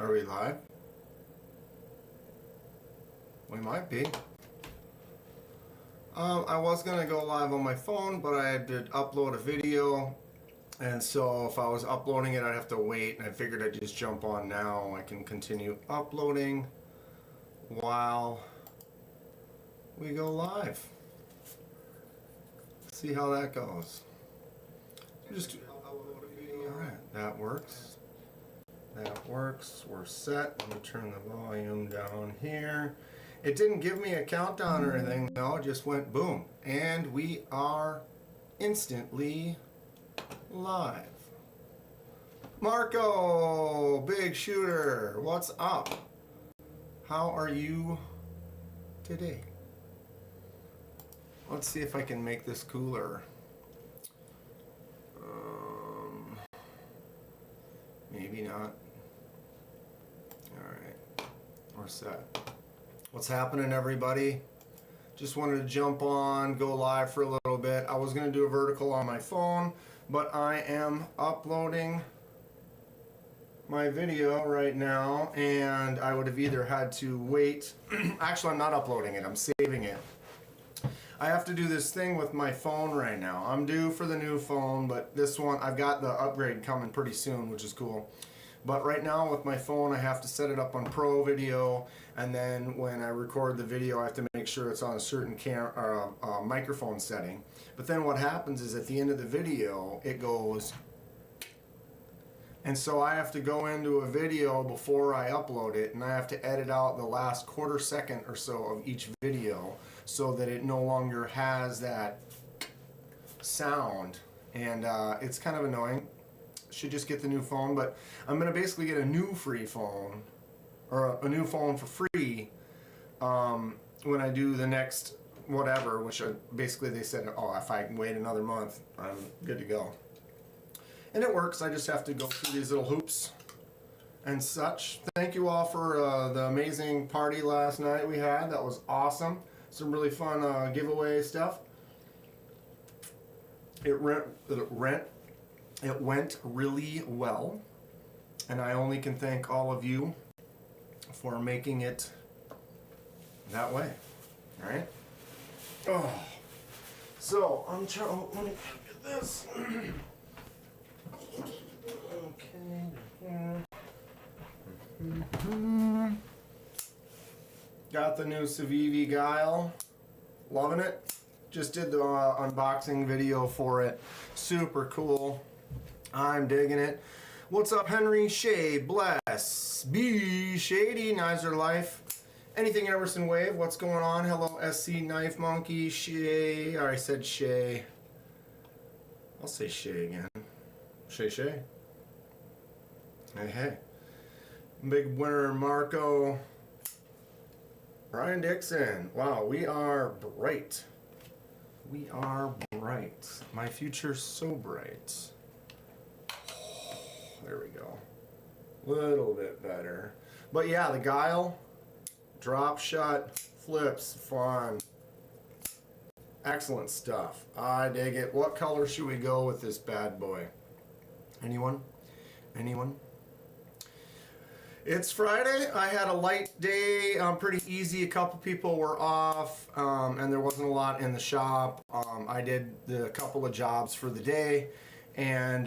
Are we live? We might be. I was gonna go live on my phone, but I had to upload a video, and so if I was uploading it, I'd have to wait, and I figured I'd just jump on now. I can continue uploading while we go live. See how that goes. Just upload a video. All right, that works. That works. We're set. Let me turn the volume down here. It didn't give me a countdown or anything, though. It just went boom. And we are instantly live. Marco, big shooter, what's up? How are you today? Let's see if I can make this cooler. Maybe not. Alright, we're set. What's happening, everybody? Just wanted to jump on, go live for a little bit. I was going to do a vertical on my phone, but I am uploading my video right now, and I would have either had to wait. Actually, I'm not uploading it, I'm saving it. I have to do this thing with my phone right now. I'm due for the new phone, but this one, I've got the upgrade coming pretty soon, which is cool. But right now with my phone, I have to set it up on Pro Video, and then when I record the video, I have to make sure it's on a certain microphone setting. But then what happens is at the end of the video, it goes, and so I have to go into a video before I upload it, and I have to edit out the last quarter second or so of each video so that it no longer has that sound, and it's kind of annoying. Should just get the new phone, but I'm gonna basically get a new free phone, or a new phone for free when I do the next whatever, which basically they said, oh, if I wait another month, I'm good to go. And it works. I just have to go through these little hoops and such. Thank you all for the amazing party last night we had. That was awesome. Some really fun giveaway stuff. It went really well, and I only can thank all of you for making it that way. All right. Oh, so I'm trying. Let me get this. Okay. Got the new Civivi Guile. Loving it. Just did the unboxing video for it. Super cool. I'm digging it. What's up, Henry? Shay, bless. Be shady, Nizer Life. Anything Emerson Wave, what's going on? Hello, SC Knife Monkey, Shay. I said Shay. I'll say Shay again. Shay. Hey. Big winner, Marco. Brian Dixon. Wow, we are bright. We are bright. My future's so bright. There we go. Little bit better. But yeah, the Guile, drop shot, flips, fun. Excellent stuff. I dig it. What color should we go with this bad boy? Anyone? Anyone? It's Friday. I had a light day, pretty easy. A couple people were off, and there wasn't a lot in the shop. I did the couple of jobs for the day, and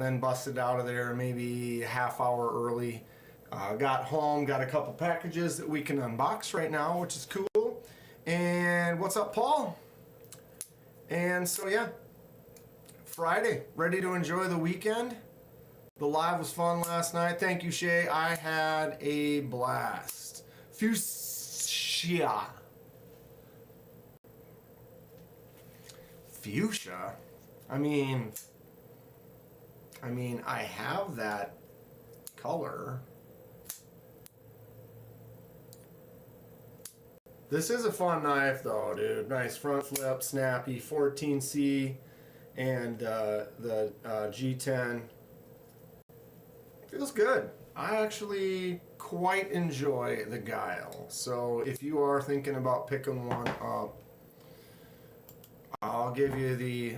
then busted out of there maybe a half hour early. Got home, got a couple packages that we can unbox right now, which is cool. And what's up, Paul? And so yeah, Friday, ready to enjoy the weekend. The live was fun last night. Thank you, Shay. I had a blast. Fuchsia. Fuchsia? I mean, I have that color. This is a fun knife, though, dude. Nice front flip, snappy, 14C, and the G10. Feels good. I actually quite enjoy the Guile. So if you are thinking about picking one up, I'll give you the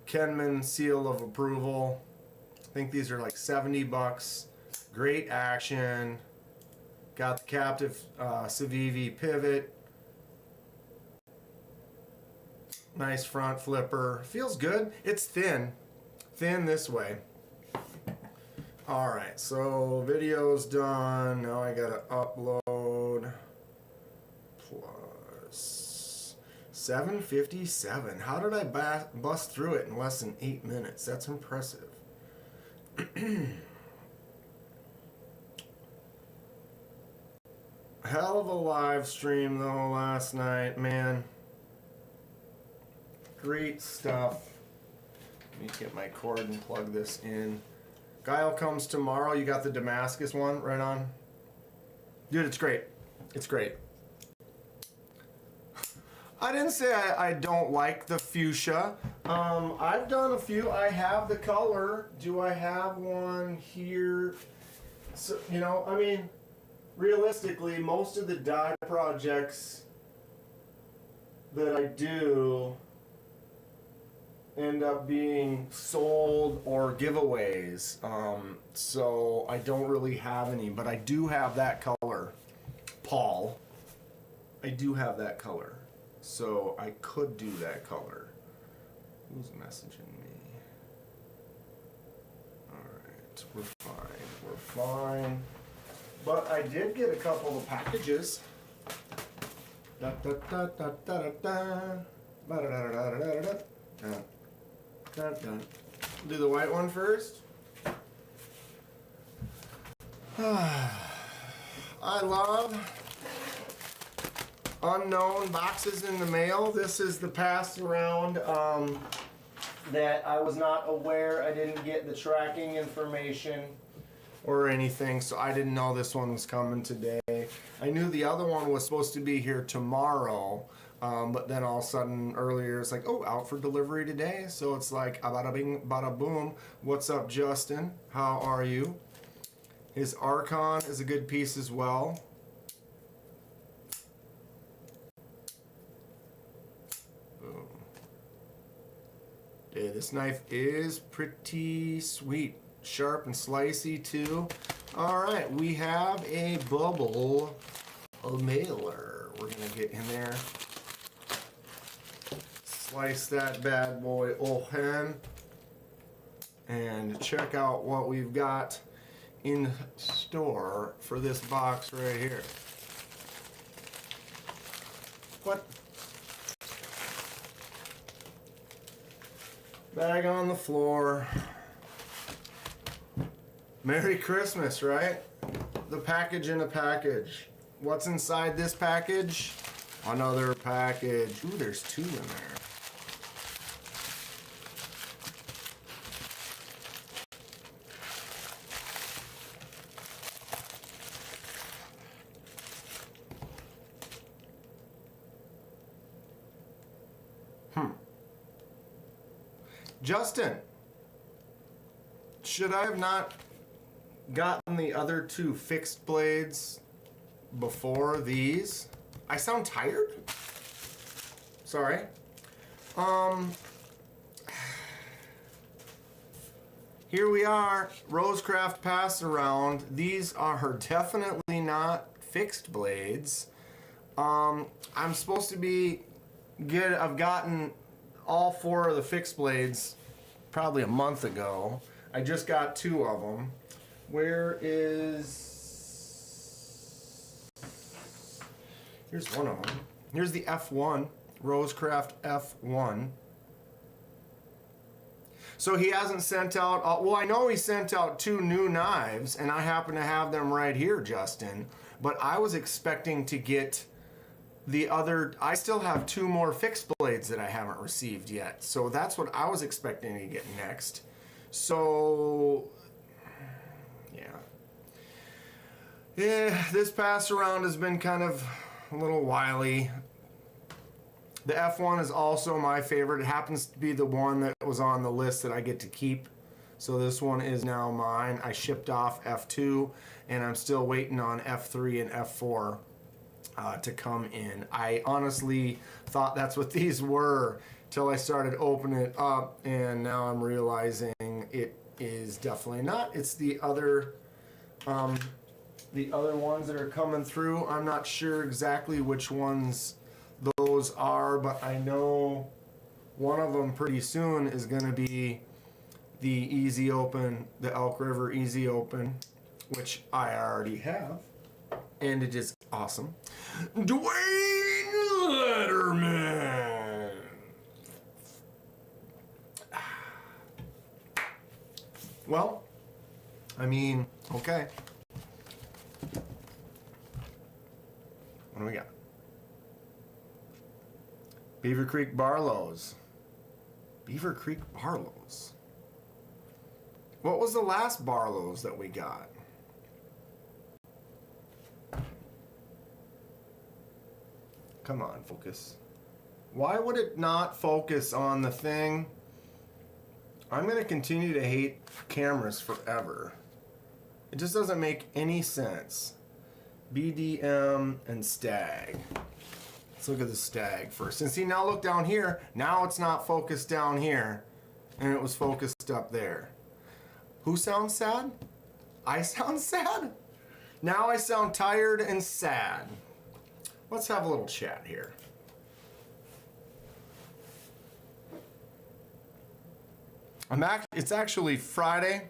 Kenman seal of approval. I think these are like $70. Great action. Got the captive Civivi pivot. Nice front flipper. Feels good. It's thin. Thin this way. Alright, so video's done. Now I gotta upload. Plus 757. How did I bust through it in less than 8 minutes? That's impressive. Hell of a live stream though last night, man. Great stuff. Let me get my cord and plug this in. Guile comes tomorrow. You got the Damascus one right on? Dude, it's great. It's great. I didn't say I don't like the fuchsia. I've done a few. I have the color. Do I have one here? So, you know, I mean, realistically, most of the dye projects that I do end up being sold or giveaways. So I don't really have any, but I do have that color. Paul. I do have that color. So I could do that color. Who's messaging me? Alright, we're fine. We're fine. But I did get a couple of packages. Da da da da da da da. Ba da da da da da da. Dun, dun. Do the white one first. I love unknown boxes in the mail. This is the pass around that I was not aware. I didn't get the tracking information or anything, so I didn't know this one was coming today. I knew the other one was supposed to be here tomorrow. But then all of a sudden earlier it's like, oh, out for delivery today. So it's like, bada bing, bada boom. What's up, Justin? How are you? His Archon is a good piece as well. Boom. Yeah, this knife is pretty sweet. Sharp and slicey too. All right, we have a bubble mailer. We're gonna get in there. Slice that bad boy open and check out what we've got in store for this box right here. What? Bag on the floor. Merry Christmas, right? The package in a package. What's inside this package? Another package. Ooh, there's 2 in there. Justin, should I have not gotten the other 2 fixed blades before these? I sound tired? Sorry. Here we are, Rosecraft pass around. These are definitely not fixed blades. I'm supposed to be good. I've gotten all 4 of the fixed blades probably a month ago. I just got 2 of them. Where is... Here's one of them. Here's the F1, Rosecraft F1. So he hasn't sent out, well, I know he sent out 2 new knives, and I happen to have them right here, Justin. But I was expecting to get the other, I still have 2 more fixed blades that I haven't received yet. So that's what I was expecting to get next. So, yeah, this pass around has been kind of a little wily. The F1 is also my favorite. It happens to be the one that was on the list that I get to keep. So this one is now mine. I shipped off F2, and I'm still waiting on F3 and F4 to come in. I honestly thought that's what these were till I started opening it up, and now I'm realizing it is definitely not. It's the other The other ones that are coming through, I'm not sure exactly which ones those are, but I know one of them pretty soon is going to be the Easy Open, the Elk River Easy Open, which I already have, and it is awesome. Dwayne Letterman. Well, I mean, okay. What do we got? Beaver Creek Barlows. Beaver Creek Barlows. What was the last Barlows that we got? Come on, focus. Why would it not focus on the thing? I'm going to continue to hate cameras forever. It just doesn't make any sense. BDM and Stag. Let's look at the Stag first. And see, now look down here. Now it's not focused down here. And it was focused up there. Who sounds sad? I sound sad? Now I sound tired and sad. Let's have a little chat here. It's actually Friday.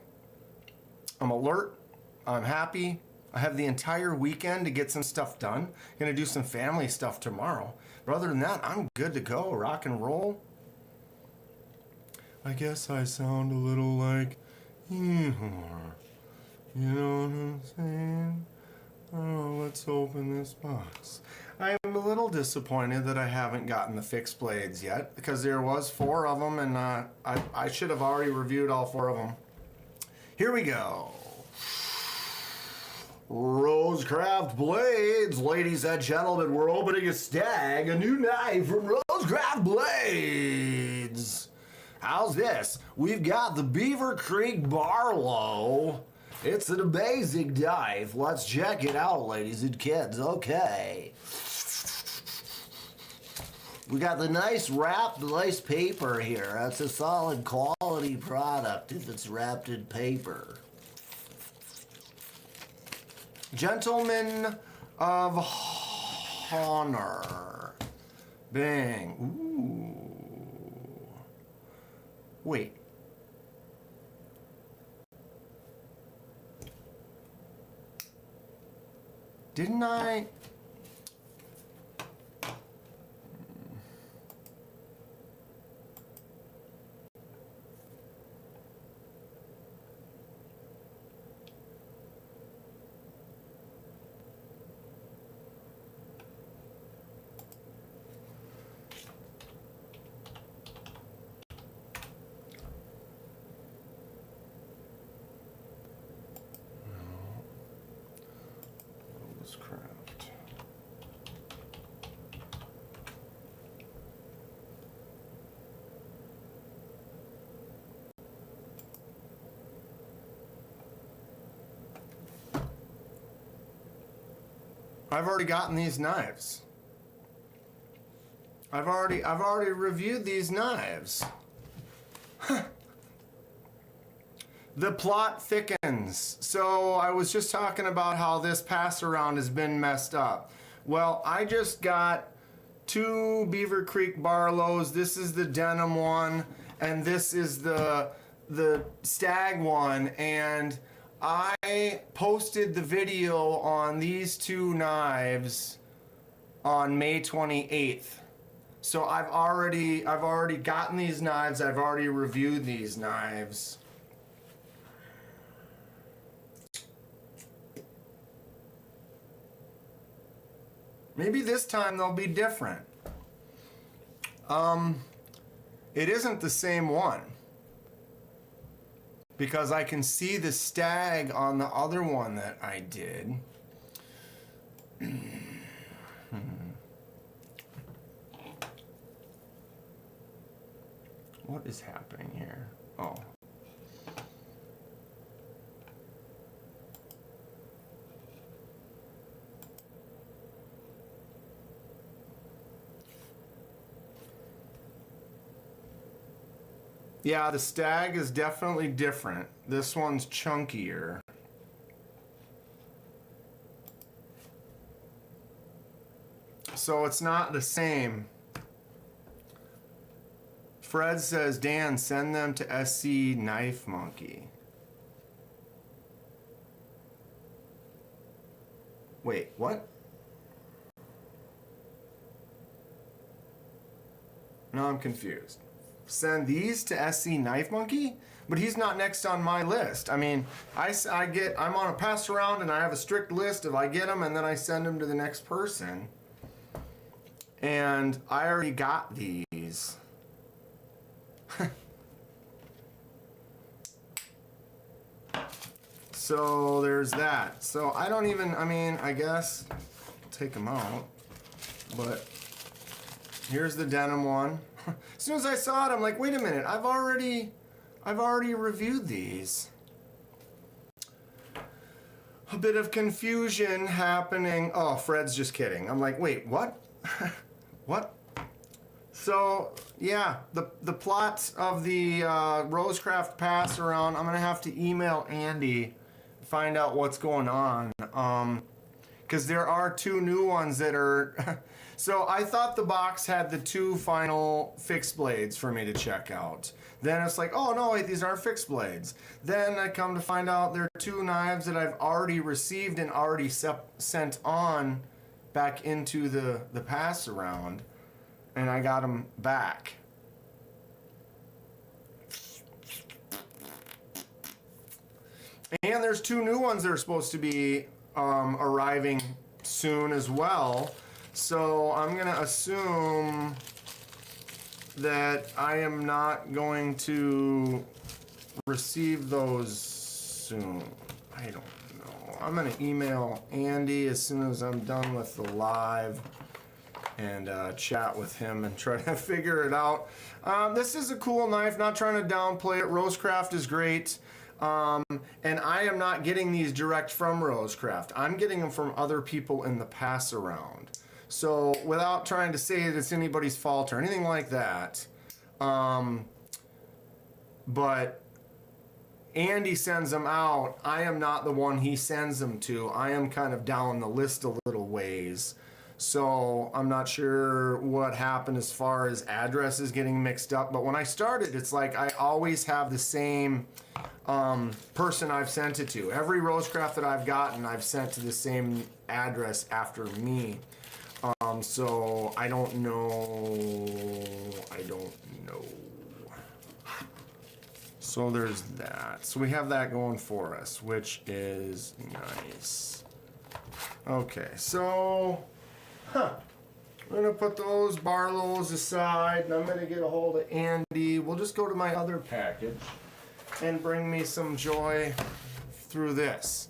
I'm alert. I'm happy. I have the entire weekend to get some stuff done. Gonna do some family stuff tomorrow. But other than that, I'm good to go. Rock and roll. I guess I sound a little like, you know what I'm saying? Oh, let's open this box. I'm a little disappointed that I haven't gotten the fixed blades yet, because there was 4 of them, and I should have already reviewed all 4 of them. Here we go. Rosecraft Blades, ladies and gentlemen, we're opening a Stag, a new knife from Rosecraft Blades. How's this? We've got the Beaver Creek Barlow. It's an amazing knife. Let's check it out, ladies and kids. Okay. We got the nice wrapped, nice paper here. That's a solid quality product if it's wrapped in paper. Gentlemen of Honor. Bang. Ooh. Wait. Didn't I? Rosecraft. I've already gotten these knives. I've already reviewed these knives. The plot thickens. So I was just talking about how this pass around has been messed up. Well, I just got 2 Beaver Creek Barlows. This is the denim one, and this is the Stag one. And I posted the video on these 2 knives on May 28th. So I've already gotten these knives. I've already reviewed these knives. Maybe this time they'll be different. It isn't the same one, because I can see the Stag on the other one that I did. What is happening here? Oh. Yeah, the Stag is definitely different. This one's chunkier. so it's not the same. Fred says, Dan, send them to SC Knife Monkey. Wait, what? No, I'm confused. Send these to SC Knife Monkey? But he's not next on my list. I mean, I'm on a pass around and I have a strict list of I get them and then I send them to the next person. And I already got these. So there's that. So I don't even, I mean, I guess I'll take them out. But here's the denim one. As soon as I saw it, I'm like, wait a minute, I've already reviewed these. A bit of confusion happening. Oh, Fred's just kidding. I'm like, wait, what? What? So, yeah, the plot of the Rosecraft pass around, I'm going to have to email Andy, find out what's going on. Because there are 2 new ones that are... So I thought the box had the 2 final fixed blades for me to check out. Then it's like, oh no, wait, these aren't fixed blades. Then I come to find out there are 2 knives that I've already received and already sent on back into the pass around. And I got them back. And there's 2 new ones that are supposed to be arriving soon as well. So I'm going to assume that I am not going to receive those soon. I don't know. I'm going to email Andy as soon as I'm done with the live and chat with him and try to figure it out. This is a cool knife, not trying to downplay it. Rosecraft is great. And I am not getting these direct from Rosecraft. I'm getting them from other people in the pass around. So without trying to say that it's anybody's fault or anything like that, but Andy sends them out. I am not the one he sends them to. I am kind of down the list a little ways. So I'm not sure what happened as far as addresses getting mixed up. But when I started, it's like I always have the same person I've sent it to. Every Rosecraft that I've gotten, I've sent to the same address after me. So I don't know. So there's that. So we have that going for us, which is nice. Okay, so, I'm gonna put those Barlows aside, and I'm gonna get a hold of Andy. We'll just go to my other package and bring me some joy through this.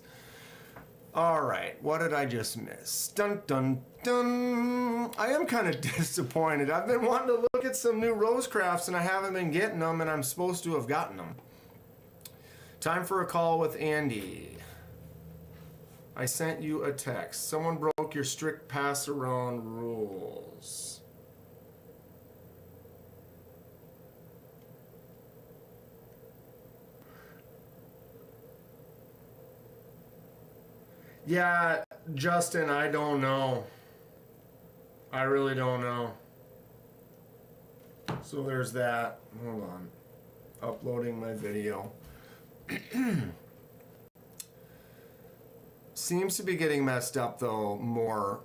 All right, what did I just miss? Dun, dun, dun. I am kind of disappointed. I've been wanting to look at some new Rosecrafts and I haven't been getting them, and I'm supposed to have gotten them. Time for a call with Andy. I sent you a text. Someone broke your strict pass around rules. Yeah, Justin, I don't know. I really don't know. So there's that. Hold on. Uploading my video. Seems to be getting messed up though more.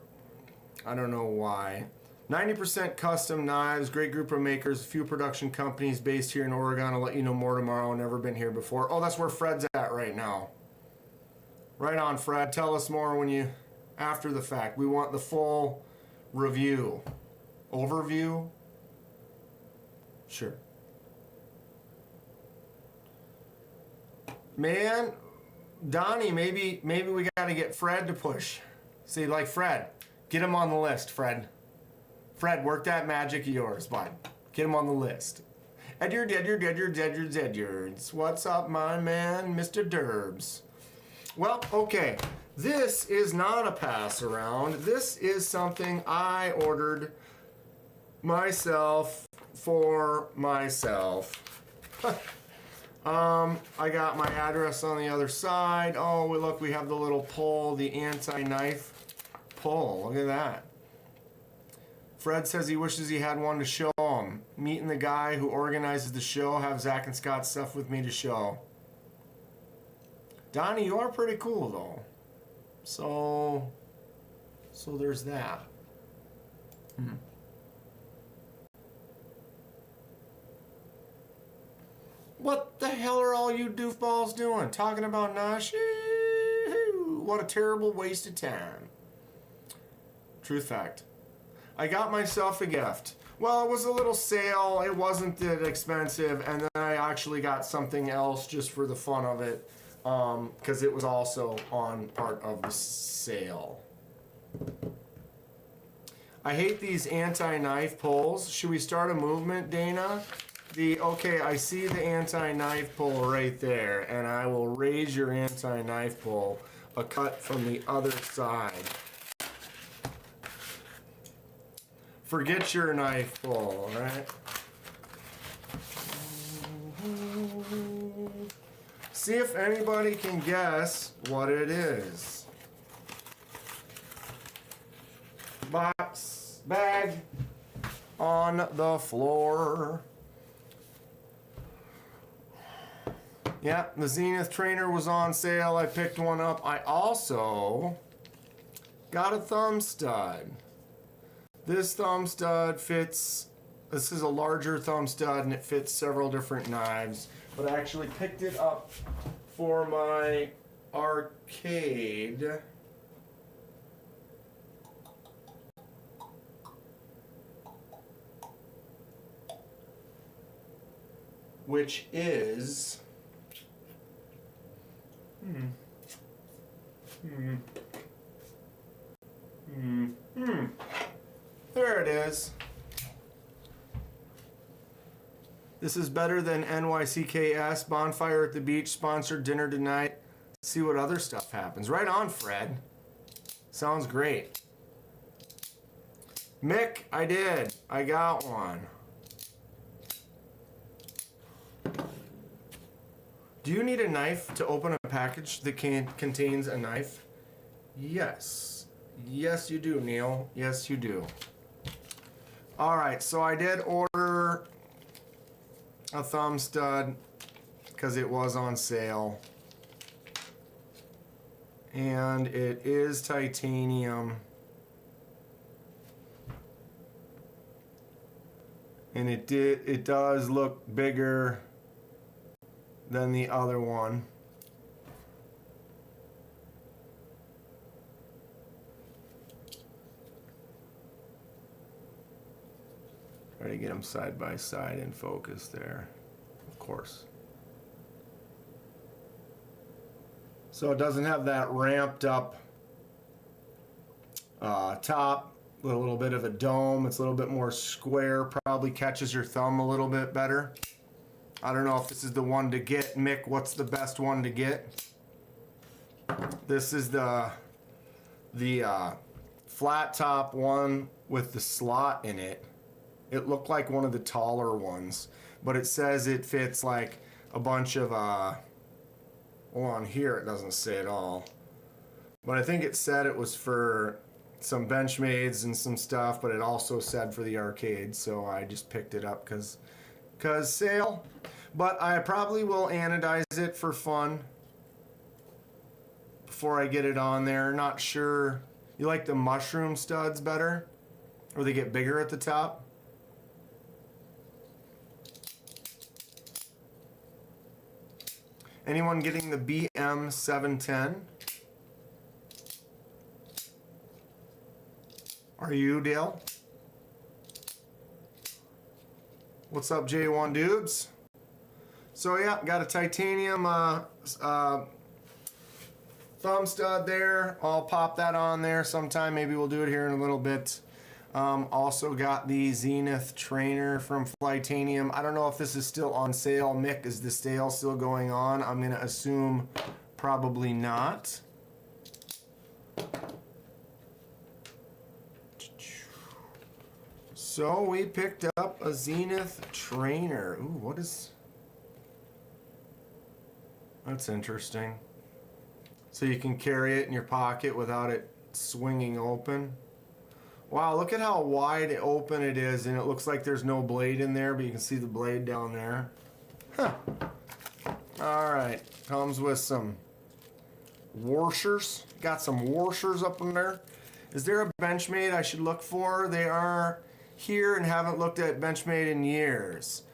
I don't know why. 90% custom knives, great group of makers, few production companies based here in Oregon. I'll let you know more tomorrow. Never been here before. Oh, that's where Fred's at right now. Right on, Fred. Tell us more when you, after the fact. We want the full review. Overview? Sure. Man, Donnie, maybe we got to get Fred to push. See, like Fred, get him on the list, Fred. Fred, work that magic of yours, bud. Get him on the list. Edwards. What's up, my man, Mr. Derbs? Well, okay, this is not a pass around. This is something I ordered myself for myself. I got my address on the other side. Oh, look, we have the little pull, the anti-knife pull. Look at that. Fred says he wishes he had one to show him. Meeting the guy who organizes the show, have Zach and Scott stuff with me to show. Donnie, you are pretty cool though. So there's that. What the hell are all you doofballs doing? Talking about Nash? What a terrible waste of time. Truth fact. I got myself a gift. Well, it was a little sale. It wasn't that expensive. And then I actually got something else just for the fun of it. Because it was also on part of the sale. I hate these anti-knife pulls. Should we start a movement, Dana? Okay, I see the anti-knife pull right there, and I will raise your anti-knife pull a cut from the other side. Forget your knife pull, right? See if anybody can guess what it is. Box, bag, on the floor. Yeah, the Zenith trainer was on sale. I picked one up. I also got a thumb stud. This thumb stud fits, this is a larger thumb stud and it fits several different knives. But I actually picked it up for my arcade. Which is there it is. This is better than NYCKS, Bonfire at the Beach, sponsored dinner tonight. See what other stuff happens. Right on, Fred. Sounds great. Mick, I did. I got one. Do you need a knife to open a package that contains a knife? Yes. Yes, you do, Neil. Yes, you do. All right, so I did order a thumb stud because it was on sale. And it is titanium. And it does look bigger than the other one. Try to get them side by side in focus there, of course. So it doesn't have that ramped up top, a little bit of a dome. It's a little bit more square, probably catches your thumb a little bit better. I don't know if this is the one to get. Mick, what's the best one to get? This is the flat top one with the slot in it. It looked like one of the taller ones, but it says it fits like a bunch of, well, on here it doesn't say it all. But I think it said it was for some Benchmades and some stuff, but it also said for the arcade, so I just picked it up because sale. But I probably will anodize it for fun before I get it on there. Not sure. You like the mushroom studs better? Or they get bigger at the top? Anyone getting the BM710? Are you, Dale? What's up, J1 Dubes? So yeah, got a titanium thumb stud there. I'll pop that on there sometime. Maybe we'll do it here in a little bit. Also got the Zenith trainer from Flytanium. I don't know if this is still on sale. Mick, is the sale still going on? I'm going to assume probably not. So we picked up a Zenith trainer. Ooh, what is... That's interesting. So you can carry it in your pocket without it swinging open. Wow, look at how wide open it is, and it looks like there's no blade in there, but you can see the blade down there. Huh. Alright, comes with some washers. Got some washers up in there. Is there a Benchmade I should look for? They are here and haven't looked at Benchmade in years.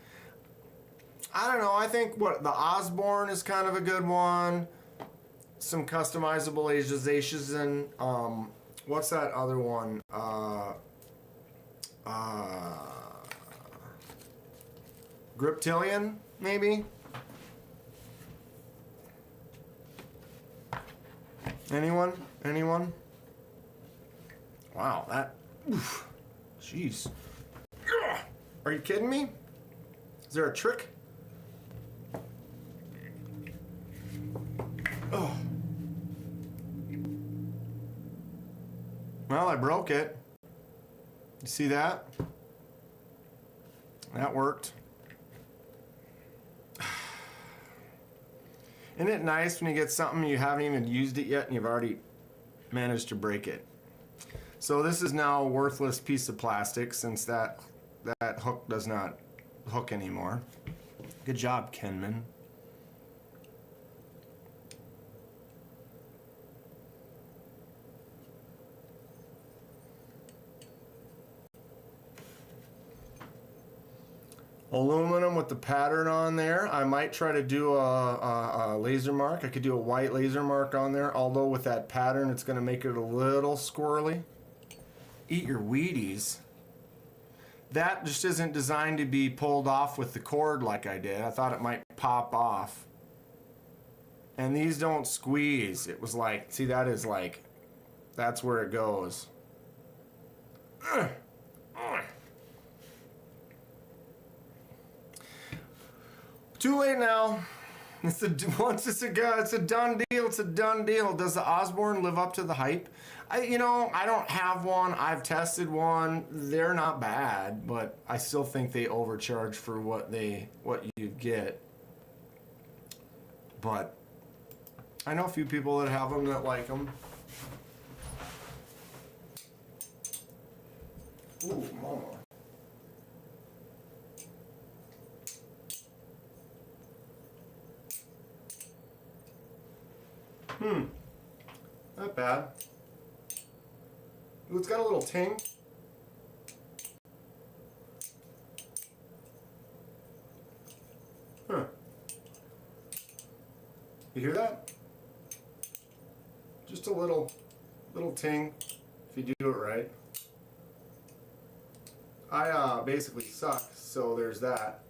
I don't know, I think the Osborne is kind of a good one. Some customizable Asian, what's that other one? Griptilian, maybe? Anyone? Anyone? Wow, that... Oof, jeez. Ugh, are you kidding me? Is there a trick? Oh. Well, I broke it. You see that? That worked. Isn't it nice when you get something you haven't even used it yet and you've already managed to break it? So this is now a worthless piece of plastic since that hook does not hook anymore. Good job, Kenman. Aluminum with the pattern on there. I might try to do a laser mark. I could do a white laser mark on there, although with that pattern it's going to make it a little squirrely. Eat your Wheaties. That just isn't designed to be pulled off with the cord like I did. I thought it might pop off. And these don't squeeze. It was like, see, that is like, that's where it goes. Too late now. It's a done deal. It's a done deal. Does the Osborne live up to the hype? I don't have one. I've tested one. They're not bad, but I still think they overcharge for what you get. But I know a few people that have them that like them. Ooh, mama. Not bad. Ooh, it's got a little ting. Huh. You hear that? Just a little ting if you do it right. I basically suck, so there's that.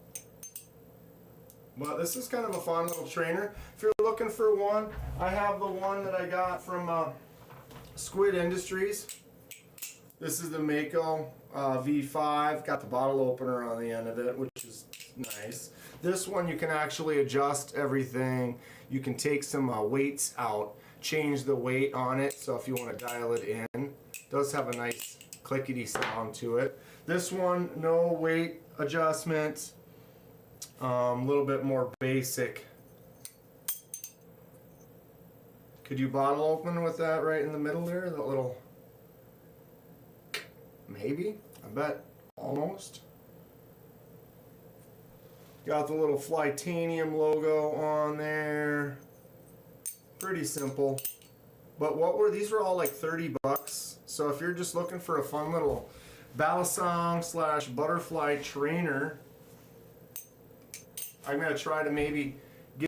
But this is kind of a fun little trainer. If you're looking for one, I have the one that I got from Squid Industries. This is the Mako V5. Got the bottle opener on the end of it, which is nice. This one you can actually adjust everything. You can take some weights out, change the weight on it. So if you want to dial it in, it does have a nice clickety sound to it. This one, no weight adjustment. A little bit more basic. Could you bottle open with that right in the middle there? That little... Maybe? I bet. Almost. Got the little Flytanium logo on there. Pretty simple. But these were all like 30 bucks. So if you're just looking for a fun little balisong / butterfly trainer, I'm going to try to maybe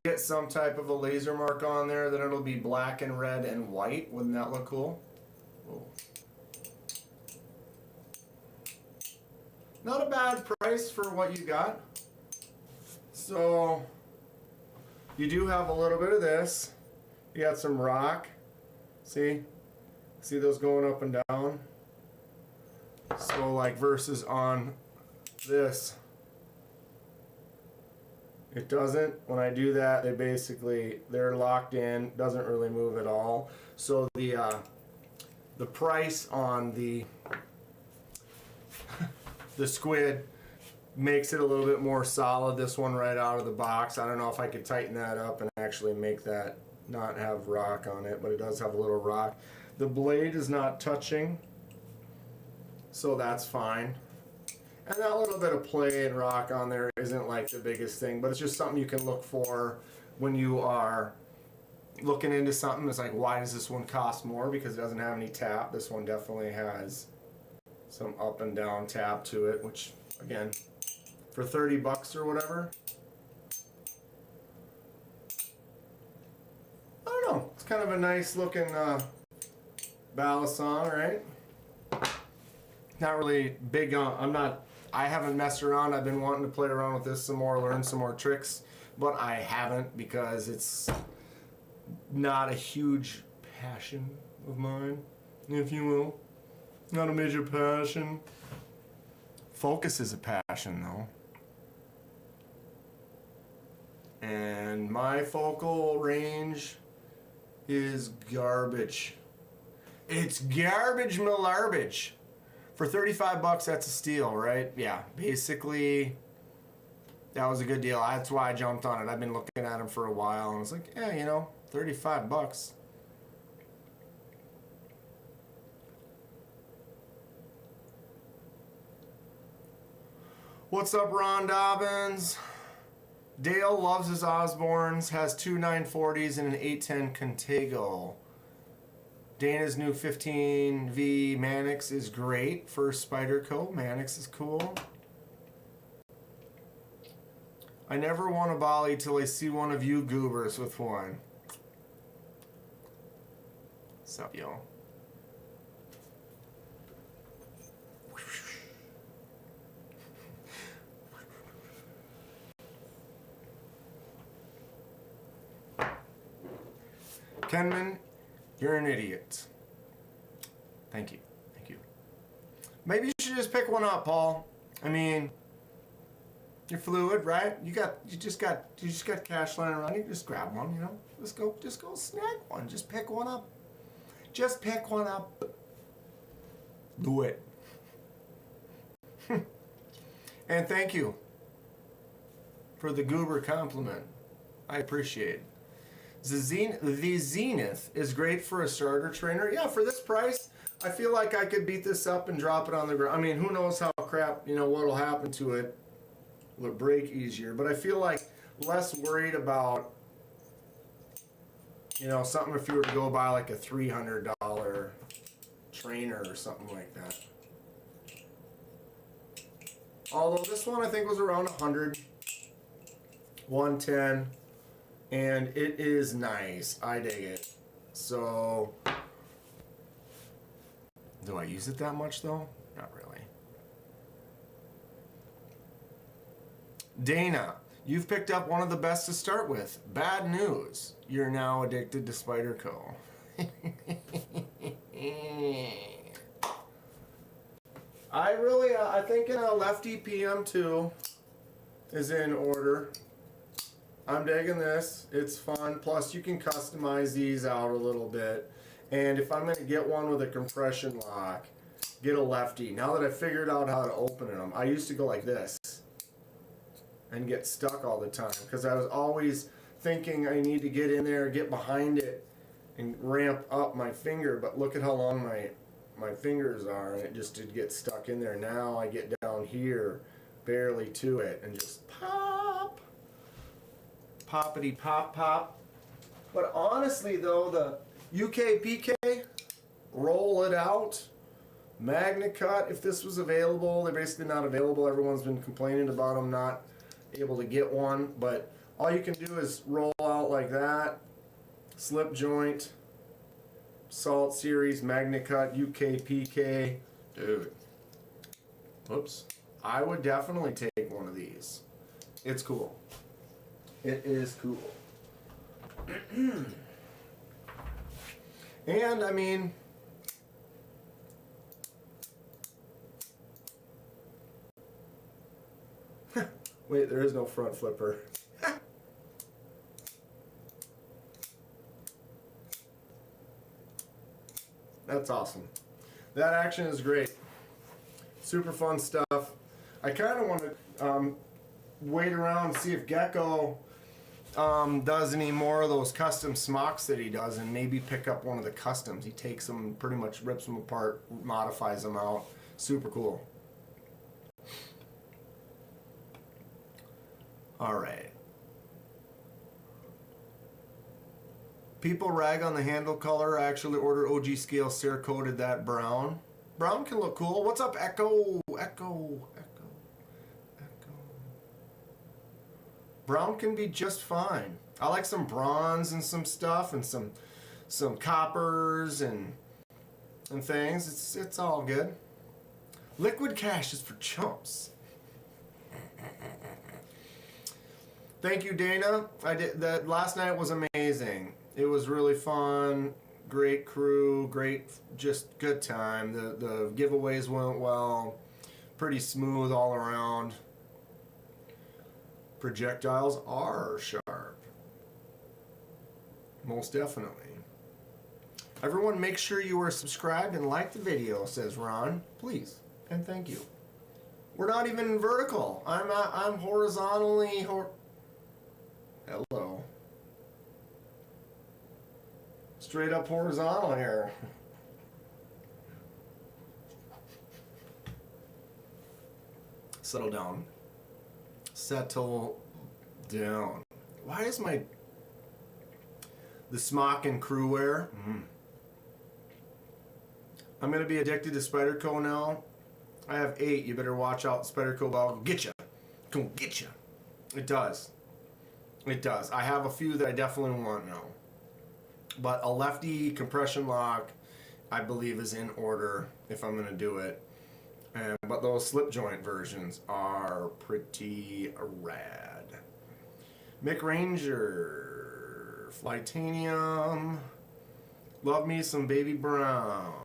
get some type of a laser mark on there, then it'll be black and red and white. Wouldn't that look cool? Whoa. Not a bad price for what you got. So you do have a little bit of this. You got some rock. See those going up and down? So like versus on this, it doesn't. When I do that, they're locked in, doesn't really move at all. So the price on the Squid makes it a little bit more solid. This one right out of the box. I don't know if I could tighten that up and actually make that not have rock on it, but it does have a little rock. The blade is not touching. so that's fine. And that little bit of play and rock on there isn't like the biggest thing, but it's just something you can look for when you are looking into something. It's like, why does this one cost more? Because it doesn't have any tap. This one definitely has some up and down tap to it, which again, for 30 bucks or whatever, I don't know, it's kind of a nice looking balisong, right? Not really big on, I haven't messed around. I've been wanting to play around with this some more, learn some more tricks, but I haven't because it's not a huge passion of mine, if you will. Not a major passion. Focus is a passion, though. And my focal range is garbage. It's garbage malarbage. For 35 bucks, that's a steal, right? Yeah, basically, that was a good deal. That's why I jumped on it. I've been looking at them for a while, and I was like, yeah, you know, 35 bucks. What's up, Ron Dobbins? Dale loves his Osbornes, has two 940s and an 810 Contigo. Dana's new 15V Mannix is great for Spyderco. Mannix is cool. I never want a Bali till I see one of you goobers with one. What's up, yo? Kenman, you're an idiot. Thank you. Thank you. Maybe you should just pick one up, Paul. I mean, you're fluid, right? You just got cash lying around. You can just grab one, you know? Just go snag one. Just pick one up. Just pick one up. Do it. And thank you for the goober compliment. I appreciate it. The Zenith is great for a starter trainer. Yeah, for this price, I feel like I could beat this up and drop it on the ground. I mean, who knows how crap, you know, what'll happen to it. Will it break easier? But I feel like less worried about, you know, something if you were to go buy like a $300 trainer or something like that. Although this one I think was around 100, 110. And it is nice. I dig it. So, do I use it that much though? Not really. Dana, you've picked up one of the best to start with. Bad news. You're now addicted to Spyderco. I think a Lefty PM2 is in order. I'm digging this. It's fun. Plus, you can customize these out a little bit. And if I'm going to get one with a compression lock, get a Lefty. Now that I've figured out how to open them, I used to go like this and get stuck all the time because I was always thinking I need to get in there, get behind it, and ramp up my finger. But look at how long my fingers are, and it just did get stuck in there. Now I get down here, barely to it, and just pop. Poppity pop pop. But honestly though, the UKPK, roll it out. MagnaCut, if this was available, they're basically not available. Everyone's been complaining about them not able to get one, but all you can do is roll out like that. Slip joint, Salt Series, MagnaCut, UKPK. Dude. Whoops. I would definitely take one of these. It's cool. It is cool. And I mean, wait, there is no front flipper. That's awesome. That action is great. Super fun stuff. I kind of want to wait around and see if Gecko does any more of those custom smocks that he does, and maybe pick up one of the customs. He takes them, pretty much rips them apart, modifies them out, Super cool. All right. People rag on the handle color. I actually ordered OG scale Cerakoted that brown. Brown can look cool. What's up, Echo? Echo. Brown can be just fine. I like some bronze and some stuff and some coppers and things. It's all good. Liquid cash is for chumps. Thank you, Dana. I did that last night was amazing. It was really fun. Great crew, great, just good time. The giveaways went well. Pretty smooth all around. Projectiles are sharp. Most definitely. Everyone make sure you are subscribed and like the video, says Ron. Please, and thank you. We're not even vertical. I'm horizontally Hello. Straight up horizontal here. Settle down. Settle down. Why is the smock and crew wear? I'm gonna be addicted to Spyderco now. I have 8. You better watch out. Spyderco will get you. Come get you. It does. It does. I have a few that I definitely want now. But a lefty compression lock, I believe, is in order if I'm going to do it. But those slip joint versions are pretty rad. Mick Ranger, Flightanium, love me some Baby Brown.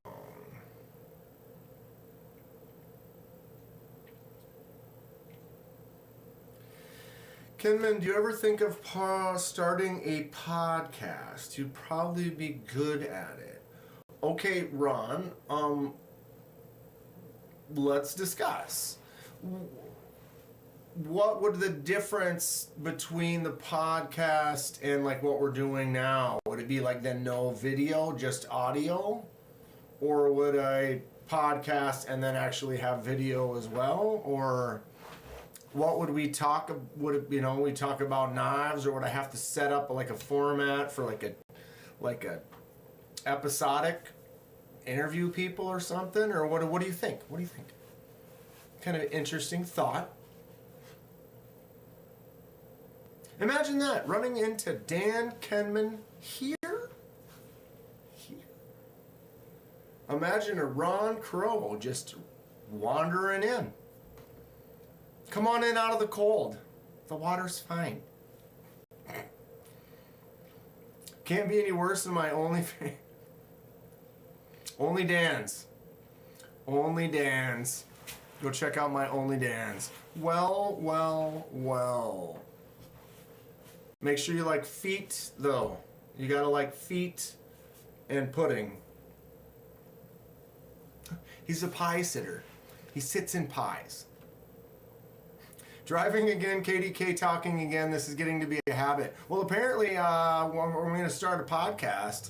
Kenman, do you ever think of starting a podcast? You'd probably be good at it. Okay, Ron, let's discuss. What would the difference between the podcast and like what we're doing now? Would it be like then no video, just audio? Or would I podcast and then actually have video as well? Or what would we talk? Would it, we talk about knives, or would I have to set up like a format for like a episodic interview people or something? Or what do you think? What do you think? Kind of interesting thought. Imagine that, running into Dan Kenman here. Imagine a Ron Crow just wandering in. Come on in out of the cold. The water's fine. Can't be any worse than my Only Dan's. Only Dan's. Go check out my Only Dan's. Well. Make sure you like feet, though. You gotta like feet and pudding. He's a pie sitter. He sits in pies. Driving again, KDK talking again. This is getting to be a habit. Well, apparently, we're going to start a podcast.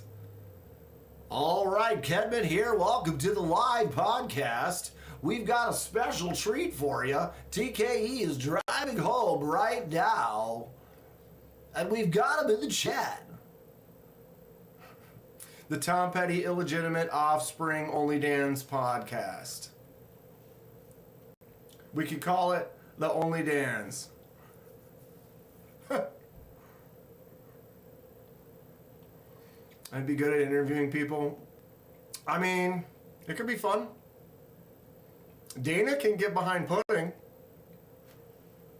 All right, Kedman here. Welcome to the live podcast. We've got a special treat for you. TKE is driving home right now, and we've got him in the chat. The Tom Petty Illegitimate Offspring Only Dan's podcast. We could call it the Only Dan's. I'd be good at interviewing people. I mean, it could be fun. Dana can get behind pudding.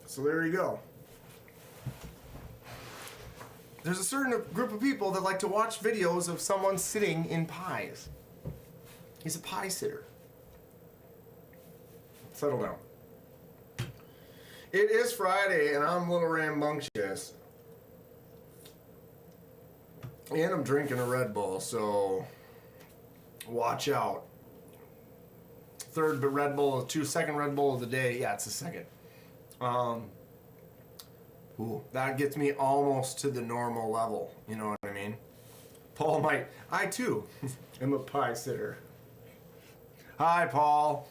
So there you go. There's a certain group of people that like to watch videos of someone sitting in pies. He's a pie sitter. Settle down. It is Friday, and I'm a little rambunctious. And I'm drinking a Red Bull, so watch out. Second Red Bull of the day. Yeah, it's the second. That gets me almost to the normal level. You know what I mean? I too am a pie sitter. Hi, Paul.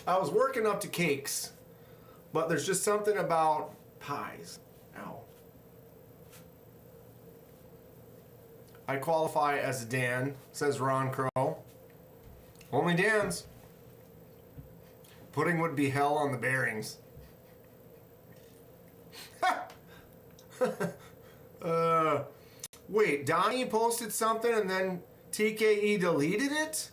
I was working up to cakes, but there's just something about pies. Ow. I qualify as a Dan, says Ron Crow. Only Dan's. Pudding would be hell on the bearings. Wait, Donnie posted something and then TKE deleted it?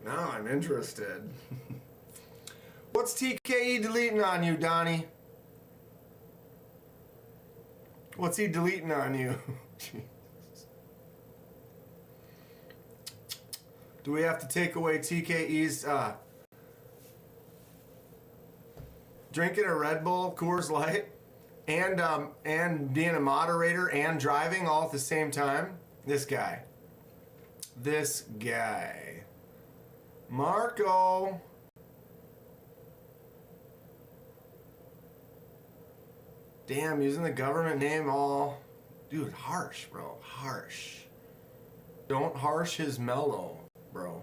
Now I'm interested. What's TKE deleting on you, Donnie? What's he deleting on you? Do we have to take away TKE's drinking a Red Bull, Coors Light, and being a moderator and driving all at the same time? This guy. Marco. Damn, using the government name all. Dude, harsh, bro. Harsh. Don't harsh his mellow, bro.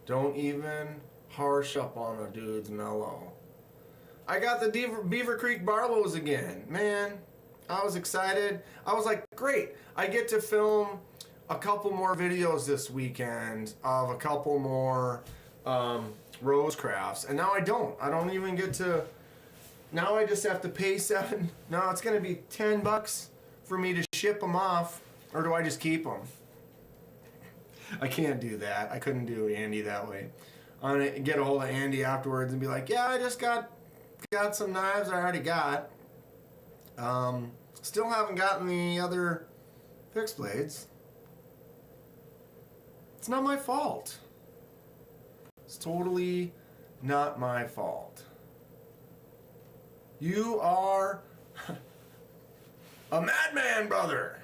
Don't even harsh up on a dude's mellow. I got the Beaver Creek Barlows again. Man, I was excited. I was like, great. I get to film a couple more videos this weekend of a couple more rose crafts. And now I don't. I don't even get to... Now I just have to pay $7. No, it's going to be $10 for me to ship them off. Or do I just keep them? I can't do that. I couldn't do Andy that way. I'm going to get a hold of Andy afterwards and be like, yeah, I just got some knives I already got. Still haven't gotten the other fixed blades. It's not my fault. It's totally not my fault. You are a madman, brother.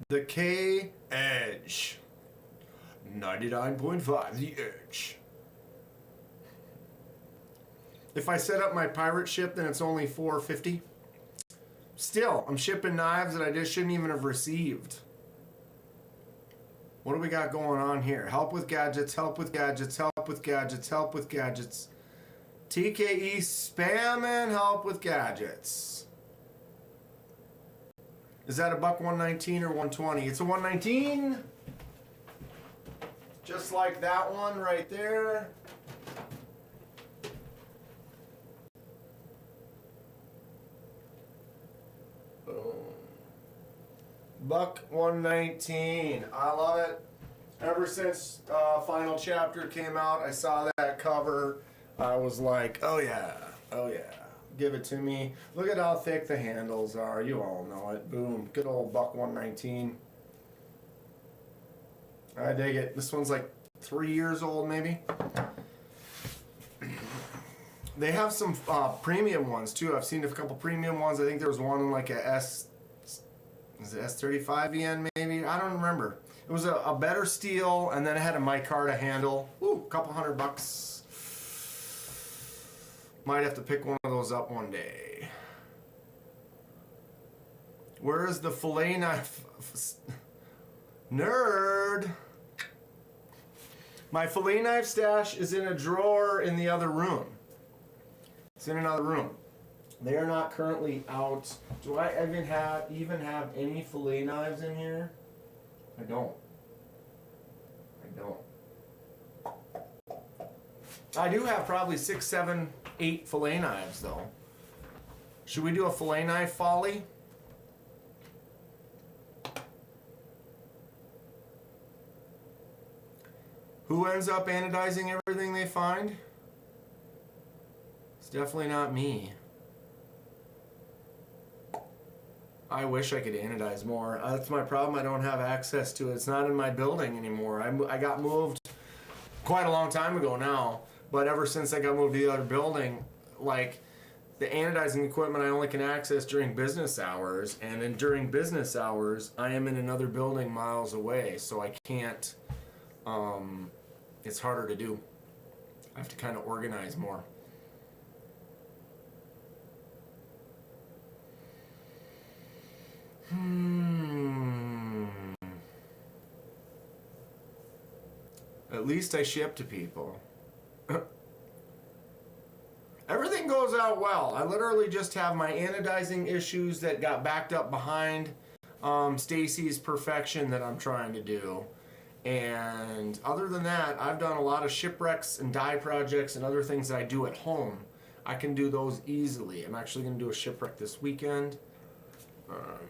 The K Edge. 99.5, the Edge. If I set up my pirate ship, then it's only $4.50. Still, I'm shipping knives that I just shouldn't even have received. What do we got going on here? Help with gadgets, help with gadgets, help with gadgets, help with gadgets. TKE spamming help with gadgets. Is that a buck 119 or 120? It's a 119. Just like that one right there. Boom. Buck 119. I love it. Ever since Final Chapter came out, I saw that cover. I was like, oh yeah, give it to me. Look at how thick the handles are. You all know it. Boom. Good old buck 119. I dig it. This one's like 3 years old, maybe. They have some premium ones too. I've seen a couple premium ones. I think there was one in like a S35 yen maybe. I don't remember. It was a better steel, and then it had a micarta handle. Ooh, a couple $100. Might have to pick one of those up one day. Where is the fillet knife? Nerd! My fillet knife stash is in a drawer in the other room. It's in another room. They are not currently out. Do I even have any fillet knives in here? I don't. I do have probably 6, 7, 8 fillet knives though. Should we do a fillet knife folly? Who ends up anodizing everything they find? It's definitely not me. I wish I could anodize more. That's my problem. I don't have access to it. It's not in my building anymore. I got moved quite a long time ago now. But ever since I got moved to the other building, like the anodizing equipment I only can access during business hours. And then during business hours, I am in another building miles away. So I can't, it's harder to do. I have to kind of organize more. At least I ship to people. Everything goes out well. I literally just have my anodizing issues that got backed up behind Stacy's perfection that I'm trying to do. And other than that, I've done a lot of shipwrecks and dye projects and other things that I do at home. I can do those easily. I'm actually going to do a shipwreck this weekend.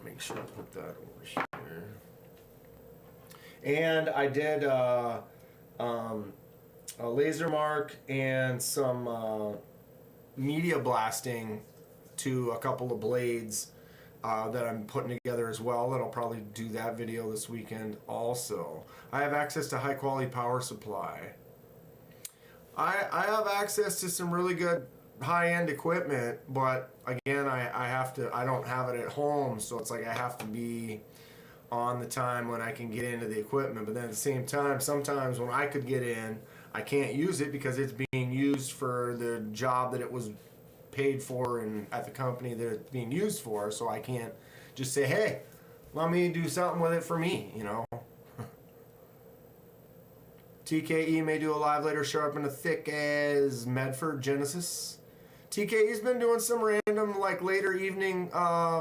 Make sure I put that over here. And I did a laser mark and some media blasting to a couple of blades that I'm putting together as well. That I'll probably do that video this weekend also. I have access to high quality power supply. I have access to some really good high-end equipment, but again, I don't have it at home, so it's like I have to be on the time when I can get into the equipment. But then at the same time, sometimes when I could get in, I can't use it because it's being used for the job that it was paid for and at the company that it's being used for, so I can't just say, hey, let me do something with it for me, you know. TKE may do a live later, sharpen a thick as Medford Genesis. TKE's been doing some random like later evening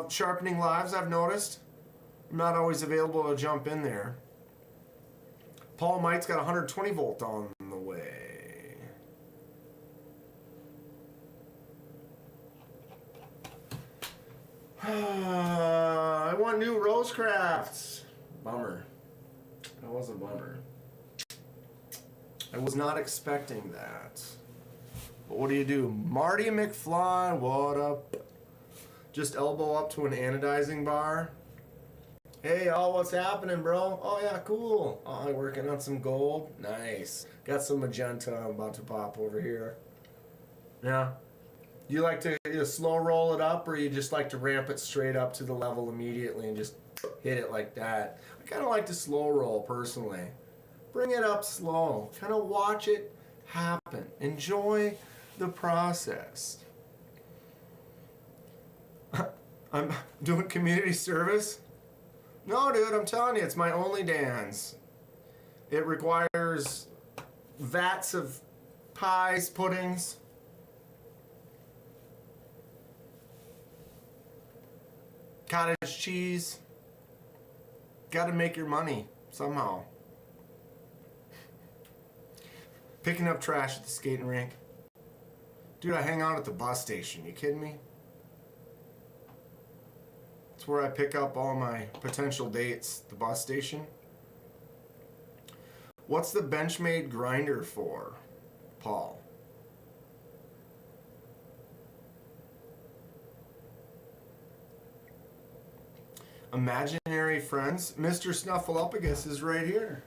sharpening lives, I've noticed. I'm not always available to jump in there. Paul Might's got 120 volt on the way. I want new Rosecrafts. Bummer. That was a bummer. I was not expecting that. But what do? Marty McFly, what up? Just elbow up to an anodizing bar. Hey, all, what's happening, bro? Oh, yeah, cool. Oh, working on some gold. Nice. Got some magenta I'm about to pop over here. Yeah. You like to slow roll it up, or you just like to ramp it straight up to the level immediately and just hit it like that? I kind of like to slow roll, personally. Bring it up slow. Kind of watch it happen. Enjoy the process. I'm doing community service. No, dude, I'm telling you, it's my only dance. It requires vats of pies, puddings, cottage cheese. Gotta make your money somehow. Picking up trash at the skating rink. Dude, I hang out at the bus station. You kidding me? It's where I pick up all my potential dates, the bus station. What's the Benchmade grinder for, Paul? Imaginary friends. Mr. Snuffleupagus is right here.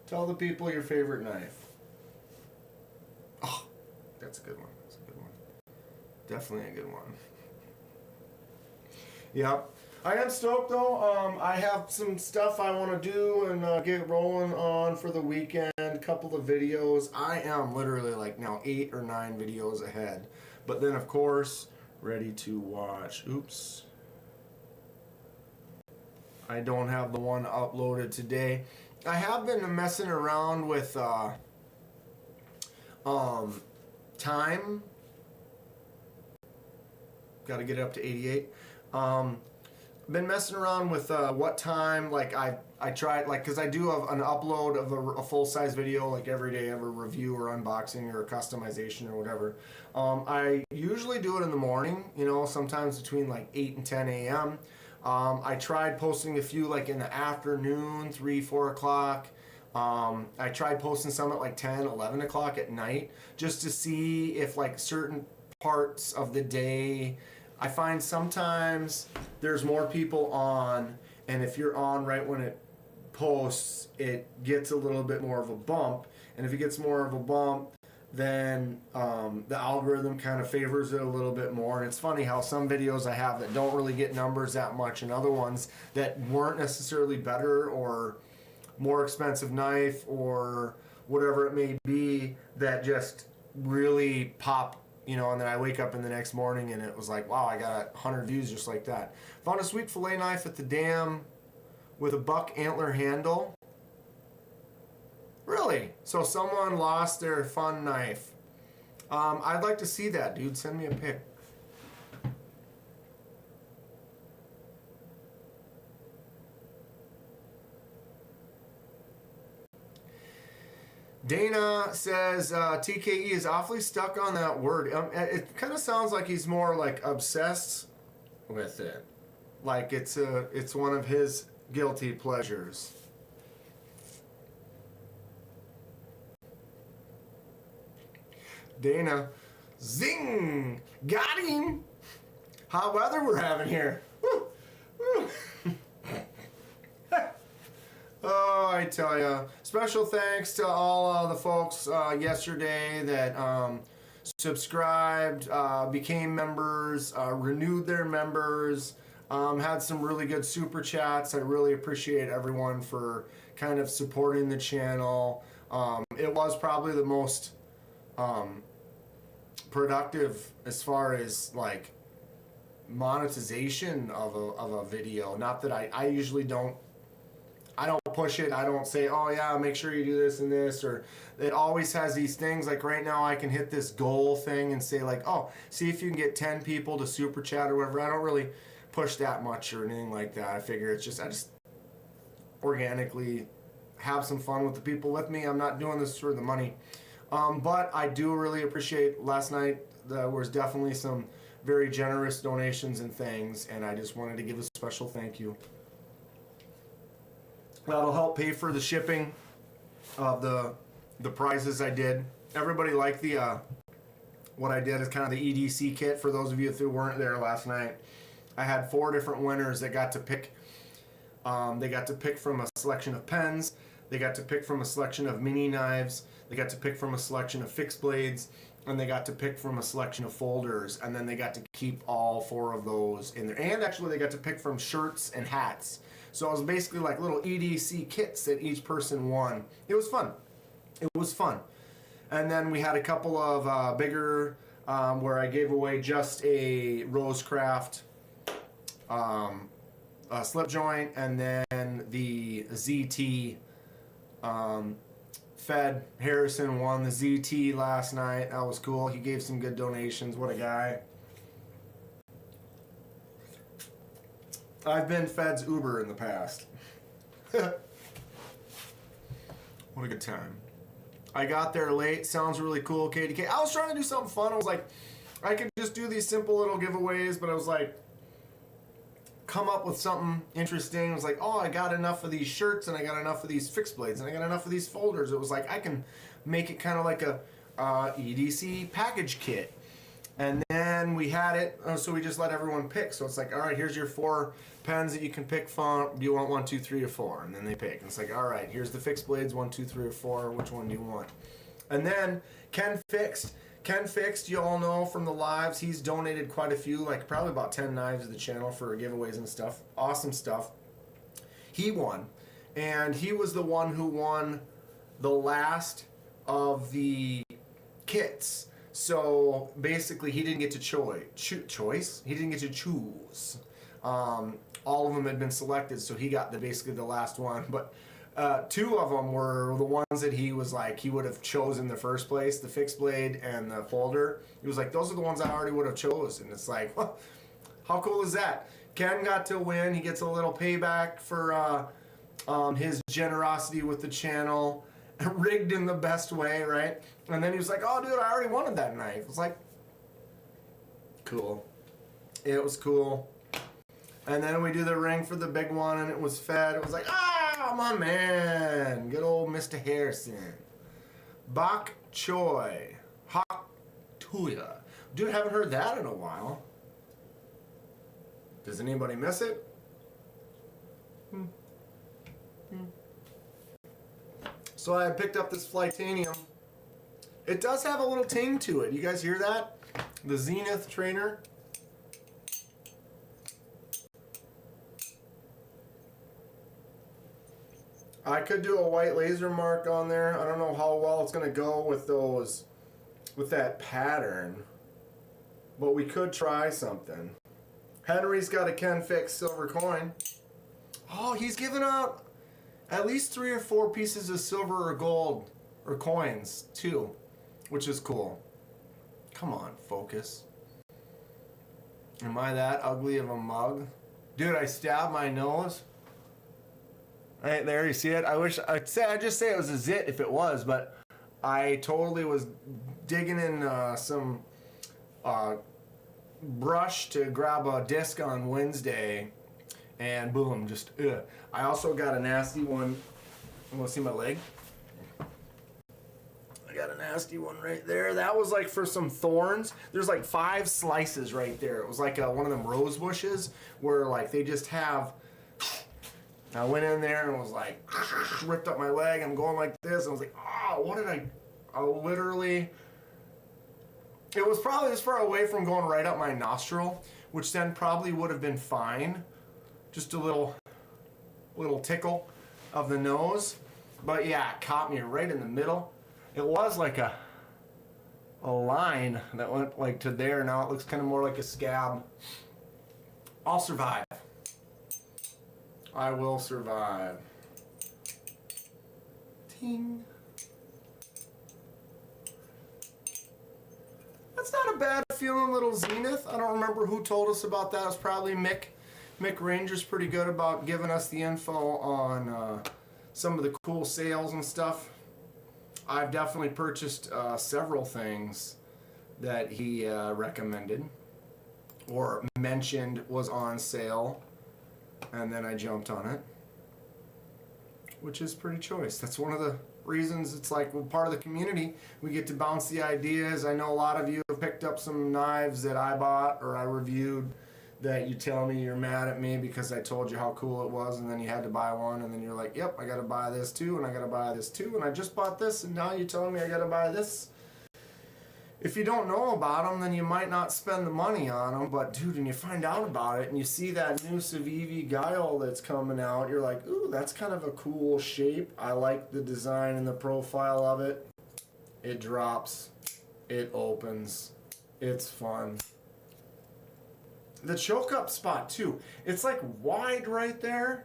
Tell the people your favorite knife. Oh, that's a good one. That's a good one. Definitely a good one. Yep. I am stoked though. I have some stuff I want to do and get rolling on for the weekend. A couple of videos. I am literally like now 8 or 9 videos ahead. But then of course, ready to watch. Oops. I don't have the one uploaded today. I have been messing around with time. Got to get it up to 88. Been messing around with what time, like I tried, like, because I do have an upload of a full-size video like every day of a review or unboxing or a customization or whatever. I usually do it in the morning, you know, sometimes between like 8 and 10 a.m. I tried posting a few like in the afternoon, 3, 4 o'clock. I tried posting some at like 10, 11 o'clock at night just to see if like certain parts of the day, I find sometimes there's more people on, and if you're on right when it posts, it gets a little bit more of a bump. And if it gets more of a bump, then the algorithm kind of favors it a little bit more. And it's funny how some videos I have that don't really get numbers that much, and other ones that weren't necessarily better or more expensive knife or whatever it may be, that just really pop you know, and then I wake up in the next morning and it was like, wow, I got 100 views just like that. Found a sweet fillet knife at the dam with a buck antler handle. Really? So someone lost their fun knife. I'd like to see that, dude. Send me a pic. Dana says TKE is awfully stuck on that word. It kind of sounds like he's more like obsessed with it, like it's one of his guilty pleasures. Dana, zing, got him. Hot weather we're having here. Woo, woo. Oh, I tell ya. Special thanks to all the folks yesterday that subscribed, became members, renewed their members, had some really good super chats. I really appreciate everyone for kind of supporting the channel. It was probably the most productive as far as like monetization of a video. Not that I usually don't push it. I don't say, oh yeah, make sure you do this and this, or it always has these things like right now I can hit this goal thing and say like, oh, see if you can get 10 people to super chat or whatever. I don't really push that much or anything like that. I figure it's just, I just organically have some fun with the people with me. I'm not doing this for the money. But I do really appreciate last night. There was definitely some very generous donations and things, and I just wanted to give a special thank you. That'll help pay for the shipping of the prizes I did. Everybody liked the what I did is kind of the EDC kit. For those of you who weren't there last night, I had 4 different winners that got to pick. They got to pick from a selection of pens. They got to pick from a selection of mini knives. They got to pick from a selection of fixed blades, and they got to pick from a selection of folders, and then they got to keep all 4 of those in there. And actually, they got to pick from shirts and hats. So it was basically like little EDC kits that each person won. It was fun. It was fun. And then we had a couple of bigger where I gave away just a Rosecraft slip joint, and then the ZT Fed Harrison won the ZT last night. That was cool. He gave some good donations. What a guy. I've been Fed's Uber in the past. What a good time. I got there late. Sounds really cool, KDK. I was trying to do something fun. I was like, I could just do these simple little giveaways, but I was like, come up with something interesting. I was like, oh, I got enough of these shirts, and I got enough of these fixed blades, and I got enough of these folders. It was like, I can make it kind of like a EDC package kit. And then we had it, so we just let everyone pick. So it's like, all right, here's your 4 pens that you can pick from. Do you want 1, 2, 3, or 4? And then they pick. And it's like, all right, here's the fixed blades, 1, 2, 3, or 4. Which one do you want? And then Ken Fixed, you all know from the lives, he's donated quite a few, like probably about 10 knives to the channel for giveaways and stuff. Awesome stuff. He won. And he was the one who won the last of the kits. So basically, he didn't get to choice. He didn't get to choose. All of them had been selected, so he got basically the last one. But 2 of them were the ones that he was like, he would have chosen in the first place, the fixed blade and the folder. He was like, those are the ones I already would have chosen. And it's like, well, how cool is that? Ken got to win. He gets a little payback for his generosity with the channel. Rigged in the best way, right? And then he was like, oh, dude, I already wanted that knife. It was like, cool. It was cool. And then we do the ring for the big one, and it was Fed. It was like, ah, my man. Good old Mr. Harrison. Bok Choy. Hak Tuya. Dude, haven't heard that in a while. Does anybody miss it? So I picked up this Flytanium. It does have a little ting to it. You guys hear that? The Zenith trainer. I could do a white laser mark on there. I don't know how well it's going to go with those, with that pattern. but we could try something. Henry's got a Ken Fix silver coin. Oh, he's giving out at least 3 or 4 pieces of silver or gold or coins too, which is cool. Come on, focus. Am I that ugly of a mug? Dude, I stabbed my nose. Right there, you see it? I'd just say it was a zit if it was, but I totally was digging in some brush to grab a disc on Wednesday, and boom, just ugh. I also got a nasty one. You want to see my leg? I got a nasty one right there. That was like for some thorns. There's like 5 slices right there. It was like one of them rose bushes where like they just have. I went in there and was like, ripped up my leg. I'm going like this. And I was like, oh, what did I literally. It was probably this far away from going right up my nostril, which then probably would have been fine. Just a little tickle of the nose. But yeah, it caught me right in the middle. It was like a line that went like to there. Now it looks kind of more like a scab. I'll survive. I will survive. Ting. That's not a bad feeling, little Zenith. I don't remember who told us about that. It was probably Mick. Mick Ranger's pretty good about giving us the info on some of the cool sales and stuff. I've definitely purchased several things that he recommended or mentioned was on sale, and then I jumped on it, which is pretty choice. That's one of the reasons it's like we're part of the community. We get to bounce the ideas. I know a lot of you have picked up some knives that I bought or I reviewed that you tell me you're mad at me because I told you how cool it was, and then you had to buy one, and then you're like, yep, I gotta buy this too, and I gotta buy this too, and I just bought this, and now you're telling me I gotta buy this. If you don't know about them, then you might not spend the money on them, but dude, when you find out about it and you see that new Civivi Guile that's coming out, you're like, ooh, that's kind of a cool shape. I like the design and the profile of it. It drops, it opens, it's fun. The choke up spot too, it's like wide right there,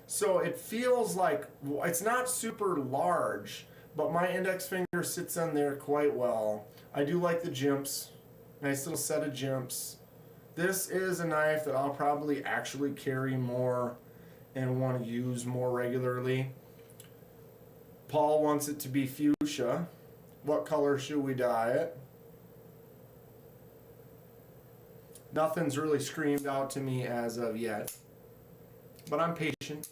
so it feels like it's not super large, but my index finger sits on there quite well. I do like the jimps, nice little set of jimps. This is a knife that I'll probably actually carry more and want to use more regularly. Paul wants it to be fuchsia. What color should we dye it? Nothing's really screamed out to me as of yet, but I'm patient.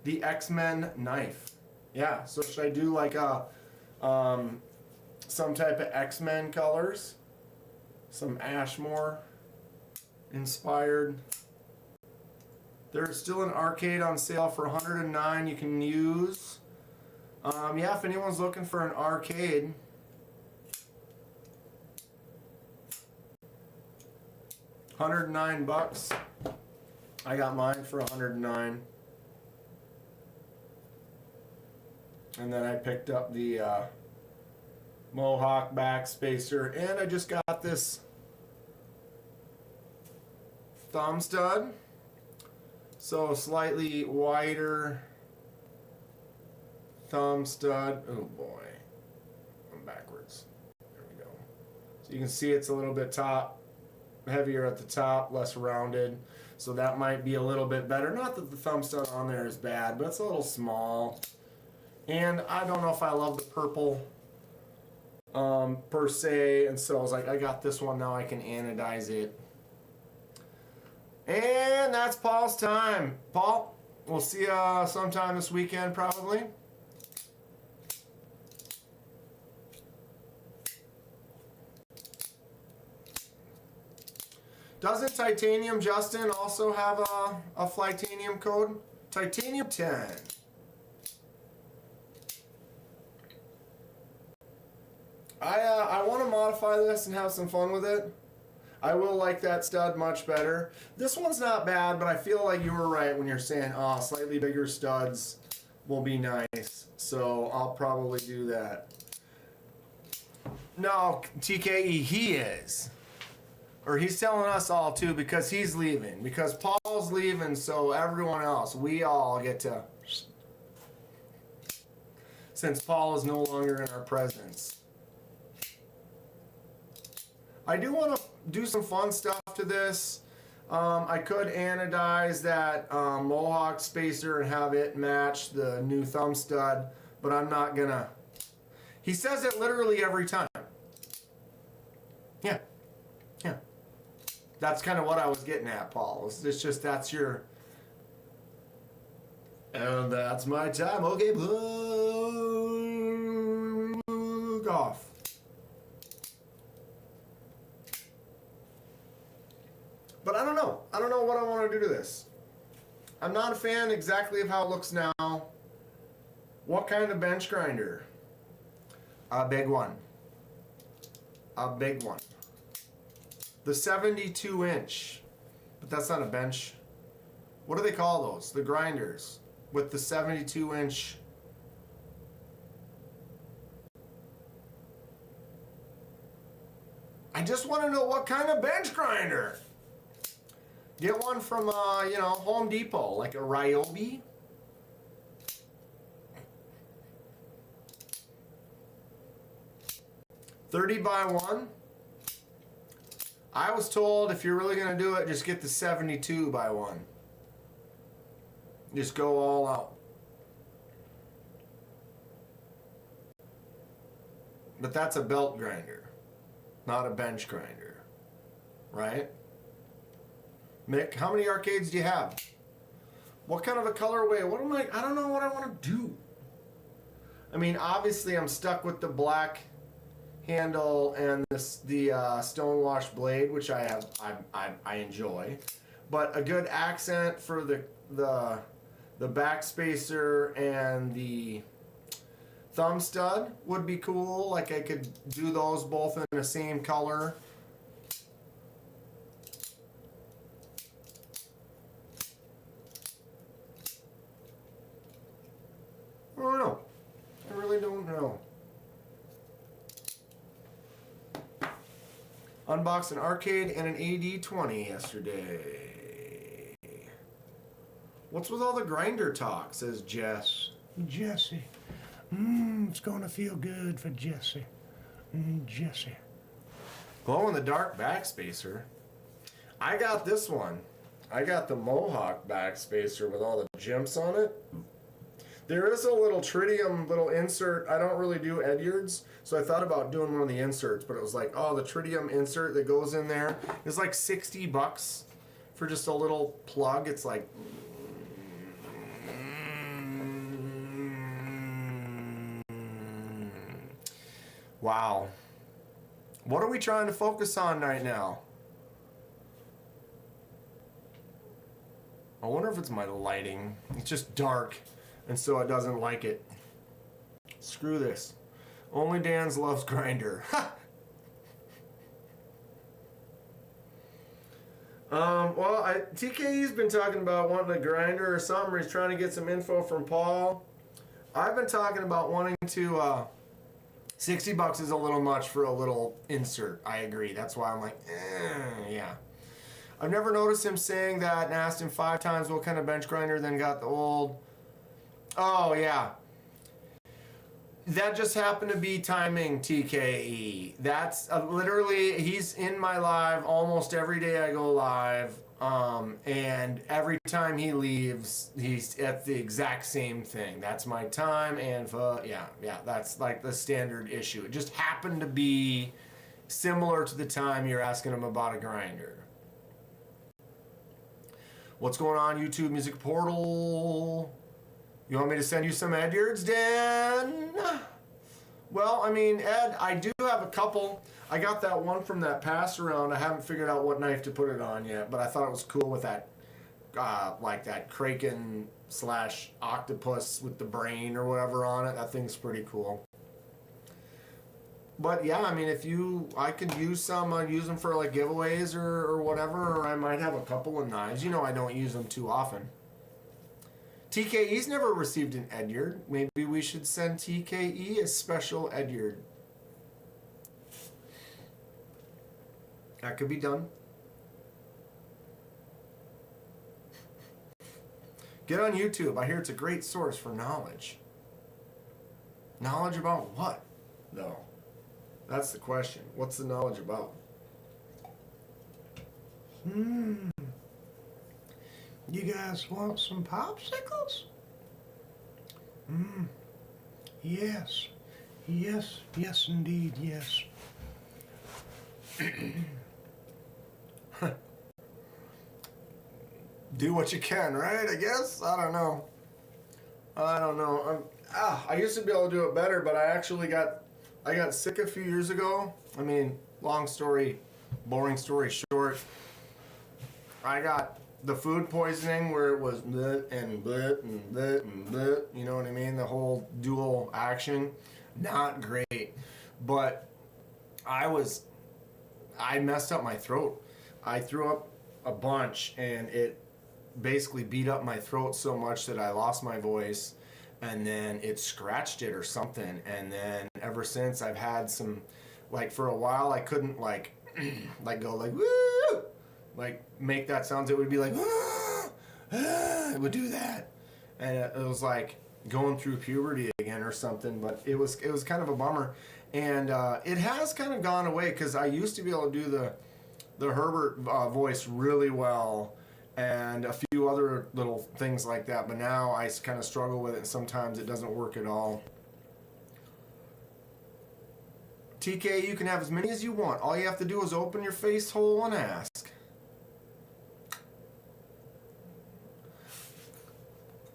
The X-Men knife. Yeah, so should I do like a some type of X-Men colors? Some Ashmore inspired. There's still an arcade on sale for $109 you can use. Yeah, if anyone's looking for an arcade, $109. I got mine for $109. And then I picked up the Mohawk back spacer, and I just got this thumb stud. So slightly wider thumb stud. Oh boy, I'm backwards. There we go. So you can see it's a little bit heavier at the top, less rounded. So that might be a little bit better. Not that the thumb stud on there is bad, but it's a little small. And I don't know if I love the purple per se, and so I was like, I got this one now, I can anodize it. And that's Paul's time. Paul, we'll see you sometime this weekend probably. Doesn't Titanium Justin also have a Flightanium code? Titanium 10. I want to modify this and have some fun with it. I will like that stud much better. This one's not bad, but I feel like you were right when you're saying, oh, slightly bigger studs will be nice. So I'll probably do that. No, TKE, he is. Or he's telling us all too, because he's leaving. Because Paul's leaving, so everyone else, we all get to... Since Paul is no longer in our presence. I do want to do some fun stuff to this. I could anodize that Mohawk spacer and have it match the new thumb stud, but I'm not gonna. He says it literally every time. Yeah. Yeah. That's kind of what I was getting at, Paul. It's just that's your... And that's my time. Okay, plug off. But I don't know. I don't know what I want to do to this. I'm not a fan exactly of how it looks now. What kind of bench grinder? A big one. A big one. The 72 inch. But that's not a bench. What do they call those? The grinders. With the 72 inch. I just want to know what kind of bench grinder. Get one from, Home Depot, like a Ryobi. $30 by 1. I was told if you're really going to do it, just get the 72 by 1. Just go all out. But that's a belt grinder, not a bench grinder, right? Mick, how many arcades do you have? What kind of a colorway? I don't know what I want to do. I mean, obviously I'm stuck with the black handle and the stonewash blade, which I enjoy. But a good accent for the back spacer and the thumb stud would be cool. Like I could do those both in the same color. I don't know. I really don't know. Unboxed an arcade and an AD20 yesterday. What's with all the grinder talk, says Jess. Jesse. It's gonna feel good for Jesse. Jesse. Glow in the dark backspacer. I got this one. I got the Mohawk backspacer with all the jimps on it. There is a little tritium little insert. I don't really do Edyards, so I thought about doing one of the inserts, but it was like, oh, the tritium insert that goes in there is like $60 for just a little plug. It's like, wow. What are we trying to focus on right now? I wonder if it's my lighting. It's just dark. And so it doesn't like it. Screw this. Only Dan's loves grinder. TKE's been talking about wanting a grinder or something. Or he's trying to get some info from Paul. I've been talking about wanting to... $60 is a little much for a little insert. I agree. That's why I'm like, yeah. I've never noticed him saying that and asked him 5 times what kind of bench grinder, then got the old... Oh, yeah. That just happened to be timing, TKE. That's literally, he's in my live almost every day I go live. And every time he leaves, he's at the exact same thing. That's my time, and yeah, that's like the standard issue. It just happened to be similar to the time you're asking him about a grinder. What's going on, YouTube Music Portal? You want me to send you some Edyards, Dan? Well, I mean, Ed, I do have a couple. I got that one from that pass around. I haven't figured out what knife to put it on yet, but I thought it was cool with that, like that Kraken / octopus with the brain or whatever on it. That thing's pretty cool. But yeah, I mean, I could use some, I'd use them for like giveaways or whatever, or I might have a couple of knives. You know, I don't use them too often. TKE's never received an Edyard. Maybe we should send TKE a special Edyard. That could be done. Get on YouTube. I hear it's a great source for knowledge. Knowledge about what? No. That's the question. What's the knowledge about? You guys want some popsicles? Yes. Yes, yes indeed, yes. Do what you can, right? I guess? I don't know. I used to be able to do it better, but I got sick a few years ago. I mean, long story, boring story short. I got the food poisoning where it was bleh and bleh and bleh and bleh, you know what I mean? The whole dual action. Not great. But I messed up my throat. I threw up a bunch and it basically beat up my throat so much that I lost my voice, and then it scratched it or something, and then ever since I've had some, like, for a while I couldn't like go like woo, like make that sound. It would be like it would do that, and it was like going through puberty again or something. But it was kind of a bummer, and it has kind of gone away because I used to be able to do the Herbert voice really well, and a few other little things like that, but now I kind of struggle with it, and sometimes it doesn't work at all. TK, you can have as many as you want. All you have to do is open your face hole and ask.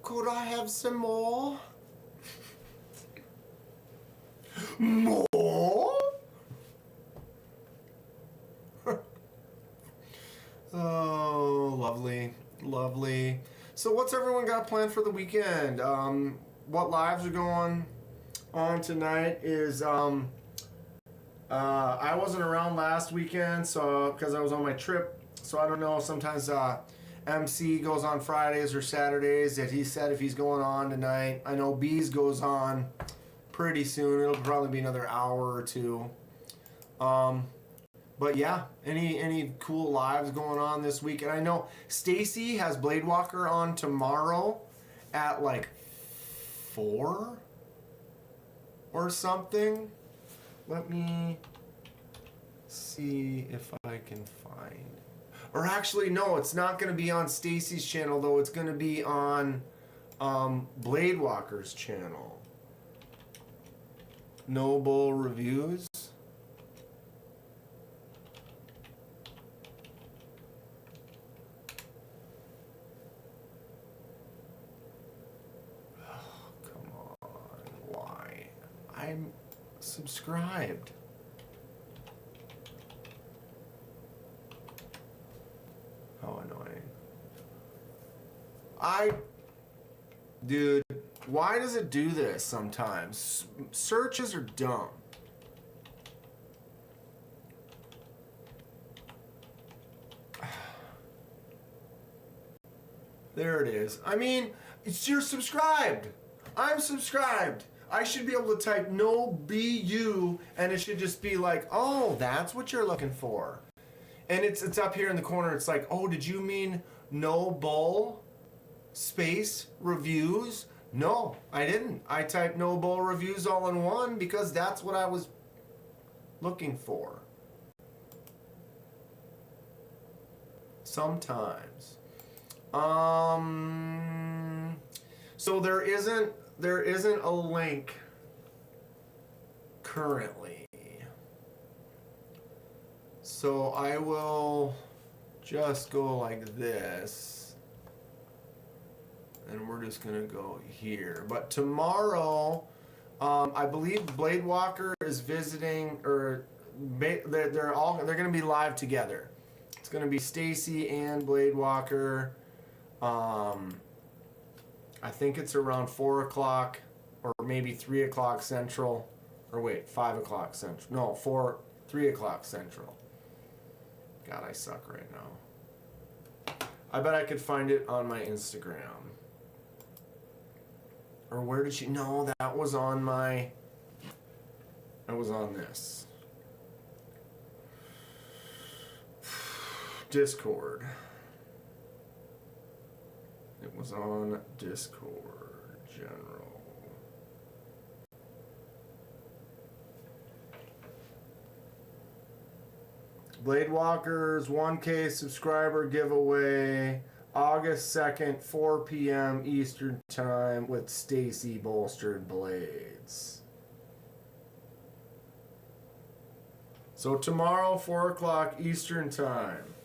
Could I have some more? More? Oh, lovely, lovely. So what's everyone got planned for the weekend? What lives are going on tonight is, I wasn't around last weekend, so, because I was on my trip, so I don't know, sometimes, MC goes on Fridays or Saturdays that he said if he's going on tonight. I know Bees goes on pretty soon. It'll probably be another hour or two. But yeah, any cool lives going on this week? And I know Stacy has Blade Walker on tomorrow at like 4 or something. Let me see if I can find. Or actually, no, it's not going to be on Stacy's channel though. It's going to be on Blade Walker's channel. Noble Reviews. I'm subscribed. How annoying. Dude, why does it do this sometimes? Searches are dumb. There it is. I mean, you're subscribed. I'm subscribed. I should be able to type no BU and it should just be like, oh, that's what you're looking for. And it's up here in the corner. It's like, oh, did you mean no bull space reviews? No, I didn't. I typed no bull reviews all in one because that's what I was looking for. Sometimes. So there isn't a link currently. So I will just go like this. And we're just gonna go here. But tomorrow, I believe Blade Walker is visiting, or they're gonna be live together. It's gonna be Stacy and Blade Walker. I think it's around 4 o'clock or maybe 3 o'clock Central. Or wait, 5 o'clock Central. No, 3 o'clock Central. God, I suck right now. I bet I could find it on my Instagram. Or where did she? No, that was on my. That was on this. Discord. It was on Discord. General. Blade Walkers 1K subscriber giveaway. August 2nd, 4 p.m. Eastern Time with Stacy Bolstered Blades. So tomorrow, 4 o'clock Eastern Time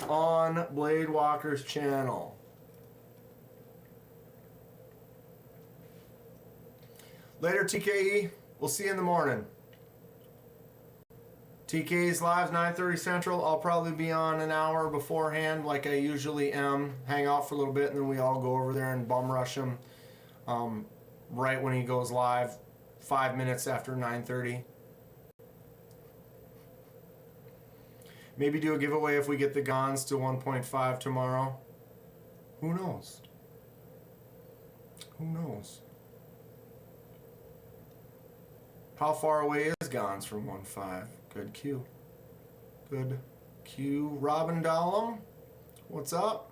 on Blade Walker's channel. Later, TKE. We'll see you in the morning. TK's live 9:30 Central. I'll probably be on an hour beforehand, like I usually am. Hang out for a little bit, and then we all go over there and bum rush him right when he goes live, 5 minutes after 9:30. Maybe do a giveaway if we get the Gons to 1.5 tomorrow. Who knows? Who knows? How far away is Gons from 1.5? Good Q. Good Q. Robin Dollum, what's up?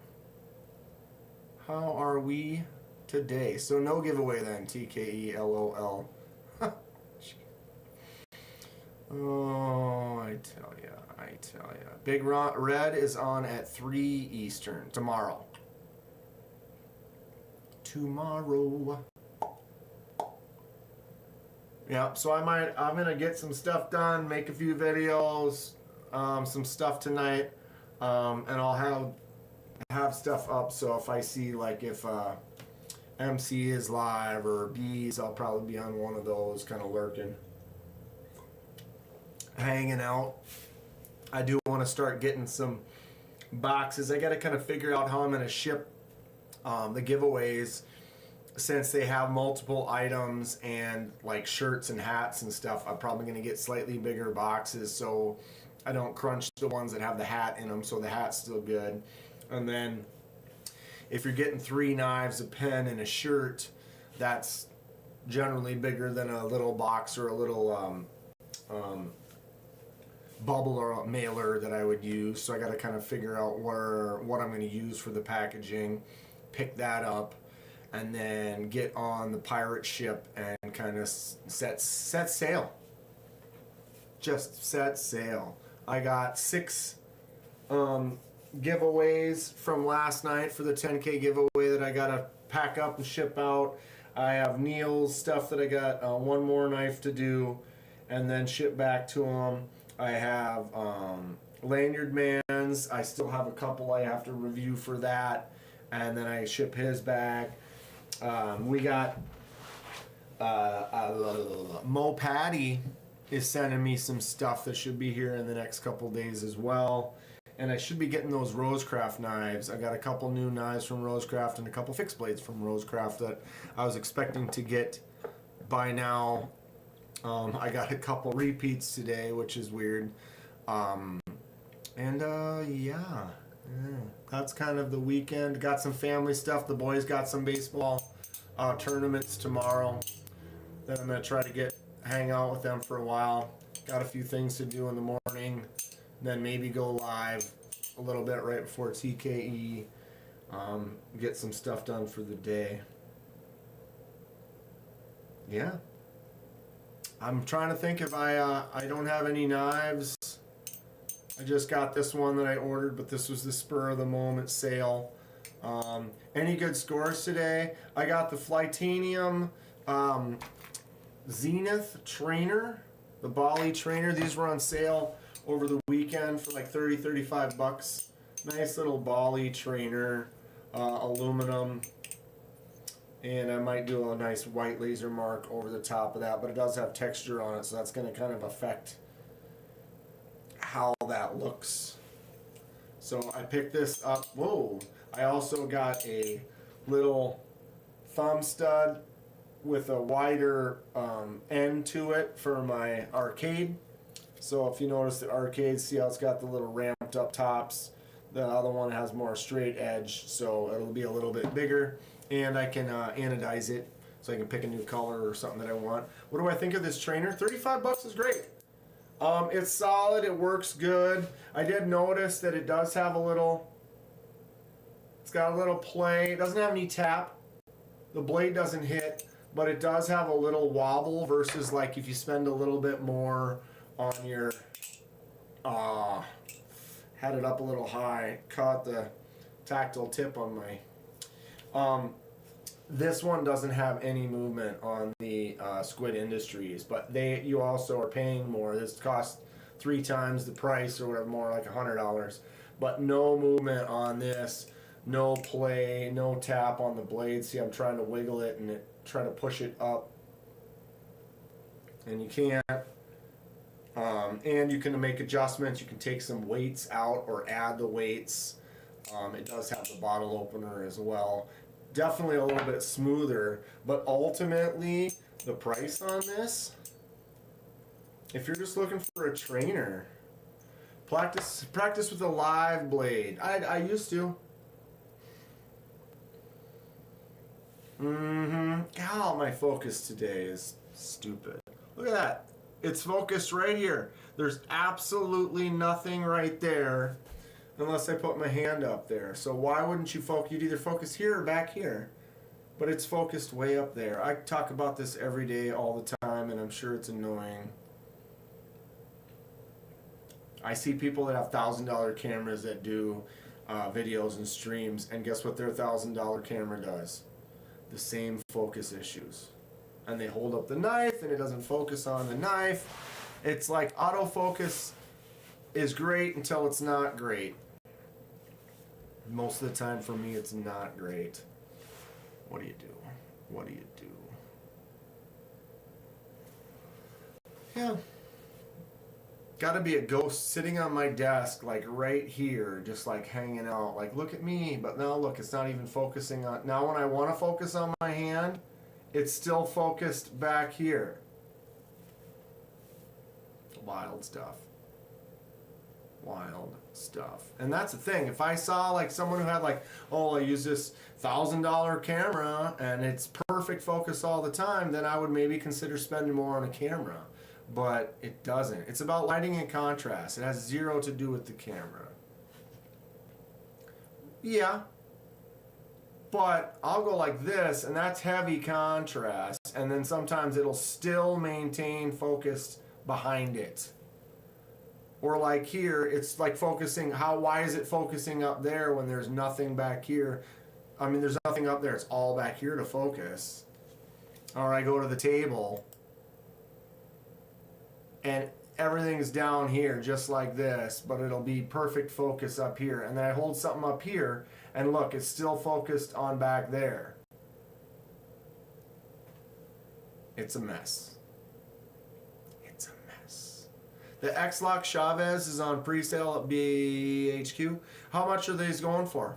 How are we today? So no giveaway then, TKE, LOL. Oh, I tell ya. Big Red is on at 3 Eastern tomorrow. Yeah, so I'm gonna get some stuff done, make a few videos, some stuff tonight, and I'll have stuff up. So if I see like if MC is live or B's, I'll probably be on one of those, kind of lurking, hanging out. I do want to start getting some boxes. I got to kind of figure out how I'm gonna ship the giveaways, since they have multiple items and like shirts and hats and stuff. I'm probably going to get slightly bigger boxes so I don't crunch the ones that have the hat in them, so the hat's still good. And then if you're getting 3 knives, a pen, and a shirt, that's generally bigger than a little box or a little bubble or a mailer that I would use. So I got to kind of figure out what I'm going to use for the packaging, pick that up, and then get on the pirate ship and kind of set sail. Just set sail. I got 6 giveaways from last night for the 10K giveaway that I gotta pack up and ship out. I have Neil's stuff that I got one more knife to do and then ship back to him. I have Lanyard Man's. I still have a couple I have to review for that, and then I ship his back. We got Mo Patty is sending me some stuff that should be here in the next couple days as well, and I should be getting those Rosecraft knives. I got a couple new knives from Rosecraft and a couple fixed blades from Rosecraft that I was expecting to get by now. I got a couple repeats today, which is weird. Yeah, that's kind of the weekend. Got some family stuff. The boys got some baseball tournaments tomorrow. Then I'm gonna try to hang out with them for a while. Got a few things to do in the morning. Then maybe go live a little bit right before TKE. Get some stuff done for the day. Yeah. I'm trying to think if I don't have any knives. I just got this one that I ordered, but this was the spur of the moment sale. Any good scores today? I got the Flytanium Zenith trainer, the Bali trainer. These were on sale over the weekend for like $35. Nice little Bali trainer, aluminum. And I might do a nice white laser mark over the top of that, but it does have texture on it, so that's going to kind of affect how that looks. So I picked this up. Whoa! I also got a little thumb stud with a wider end to it for my arcade. So if you notice the arcade, see how it's got the little ramped up tops. The other one has more straight edge, so it'll be a little bit bigger. And I can anodize it, so I can pick a new color or something that I want. What do I think of this trainer? $35 is great. It's solid. It works good. I did notice that it does have a little. It's got a little play. It doesn't have any tap. The blade doesn't hit, but it does have a little wobble versus like if you spend a little bit more on your. Had it up a little high. Caught the tactile tip on my. This one doesn't have any movement on the Squid Industries, but you also are paying more. This costs 3 times the price or whatever, more like $100. But no movement on this, no play, no tap on the blade. See, I'm trying to wiggle it and try to push it up, and you can't. And you can make adjustments. You can take some weights out or add the weights. It does have the bottle opener as well. Definitely a little bit smoother, but ultimately the price on this, if you're just looking for a trainer, practice with a live blade. I used to. God, my focus today is stupid. Look at that. It's focused right here. There's absolutely nothing right there unless I put my hand up there. So why wouldn't you focus? You'd either focus here or back here. But it's focused way up there. I talk about this every day, all the time, and I'm sure it's annoying. I see people that have $1,000 cameras that do videos and streams, and guess what their $1,000 camera does? The same focus issues. And they hold up the knife, and it doesn't focus on the knife. It's like autofocus is great until it's not great. Most of the time for me, it's not great. What do you do? What do you do? Yeah. Gotta be a ghost sitting on my desk, like right here, just like hanging out. Like, look at me. But now look, it's not even focusing on. Now when I want to focus on my hand, it's still focused back here. Wild stuff. Wild stuff. And that's the thing. If I saw like someone who had like, oh, I use this $1,000 camera and it's perfect focus all the time, then I would maybe consider spending more on a camera. But it doesn't. It's about lighting and contrast. It has zero to do with the camera. Yeah. But I'll go like this, and that's heavy contrast, and then sometimes it'll still maintain focus behind it. Or like here, it's like focusing, why is it focusing up there when there's nothing back here? I mean, there's nothing up there, it's all back here to focus. Or I go to the table, and everything's down here just like this, but it'll be perfect focus up here. And then I hold something up here, and look, it's still focused on back there. It's a mess. It's a mess. The X-Lock Chavez is on pre-sale at BHQ. How much are these going for?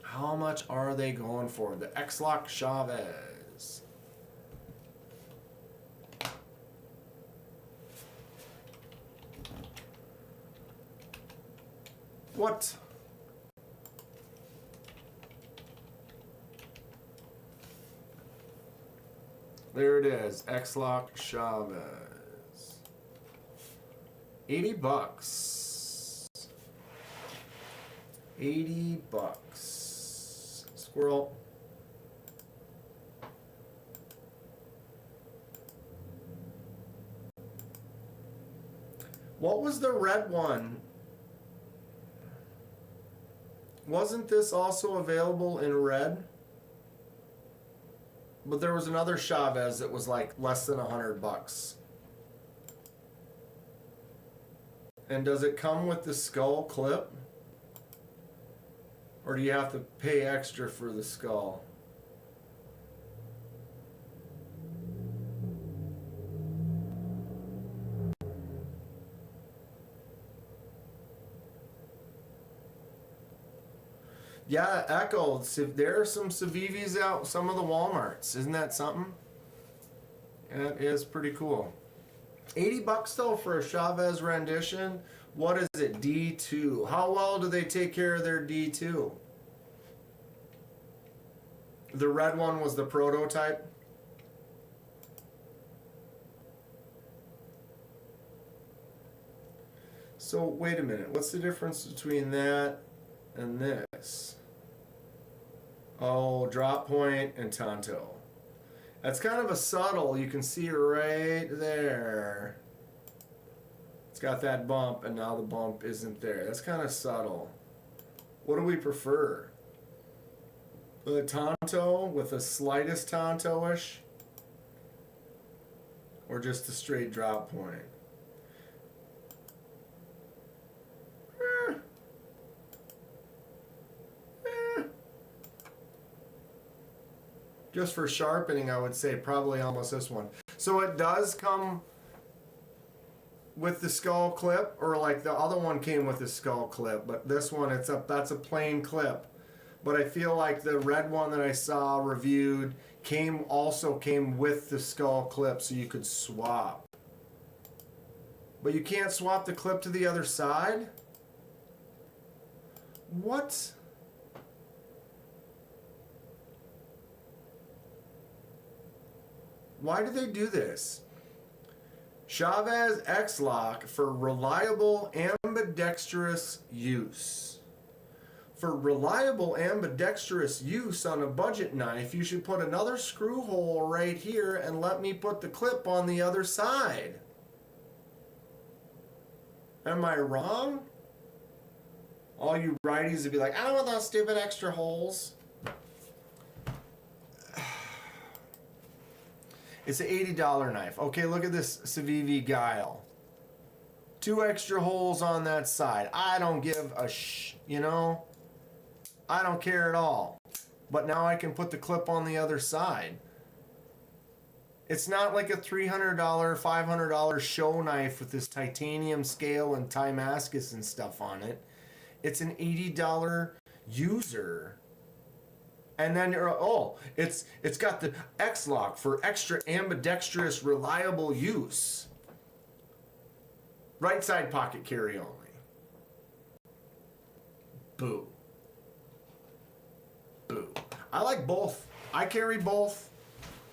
How much are they going for? The X-Lock Chavez. What? There it is, X-Lock Chavez. 80 bucks. 80 bucks. Squirrel. What was the red one? Wasn't this also available in red? But there was another Chavez that was like less than 100 bucks. And does it come with the skull clip? Or do you have to pay extra for the skull? Yeah, Echo. There are some Civivis out, some of the Walmarts. Isn't that something? That is pretty cool. 80 bucks though for a Chavez rendition. What is it? D2. How well do they take care of their D2? The red one was the prototype. So wait a minute, what's the difference between that and this? Oh, drop point and tanto. That's kind of a subtle, you can see right there. It's got that bump and now the bump isn't there. That's kind of subtle. What do we prefer? The tanto with the slightest tanto-ish? Or just a straight drop point? Just for sharpening, I would say probably almost this one. So it does come with the skull clip, or like the other one came with the skull clip, but this one, that's a plain clip. But I feel like the red one that I saw reviewed also came with the skull clip, so you could swap. But you can't swap the clip to the other side? What? Why do they do this? Chavez X-Lock for reliable ambidextrous use. For reliable ambidextrous use on a budget knife, you should put another screw hole right here and let me put the clip on the other side. Am I wrong? All you righties would be like, I don't want those stupid extra holes. It's an $80 knife. Okay, look at this Civivi Guile. 2 extra holes on that side. I don't give a you know? I don't care at all. But now I can put the clip on the other side. It's not like a $300, $500 show knife with this titanium scale and Timascus and stuff on it. It's an $80 user. And then it's got the X-Lock for extra ambidextrous, reliable use. Right side pocket carry only. Boo. Boo. I like both. I carry both.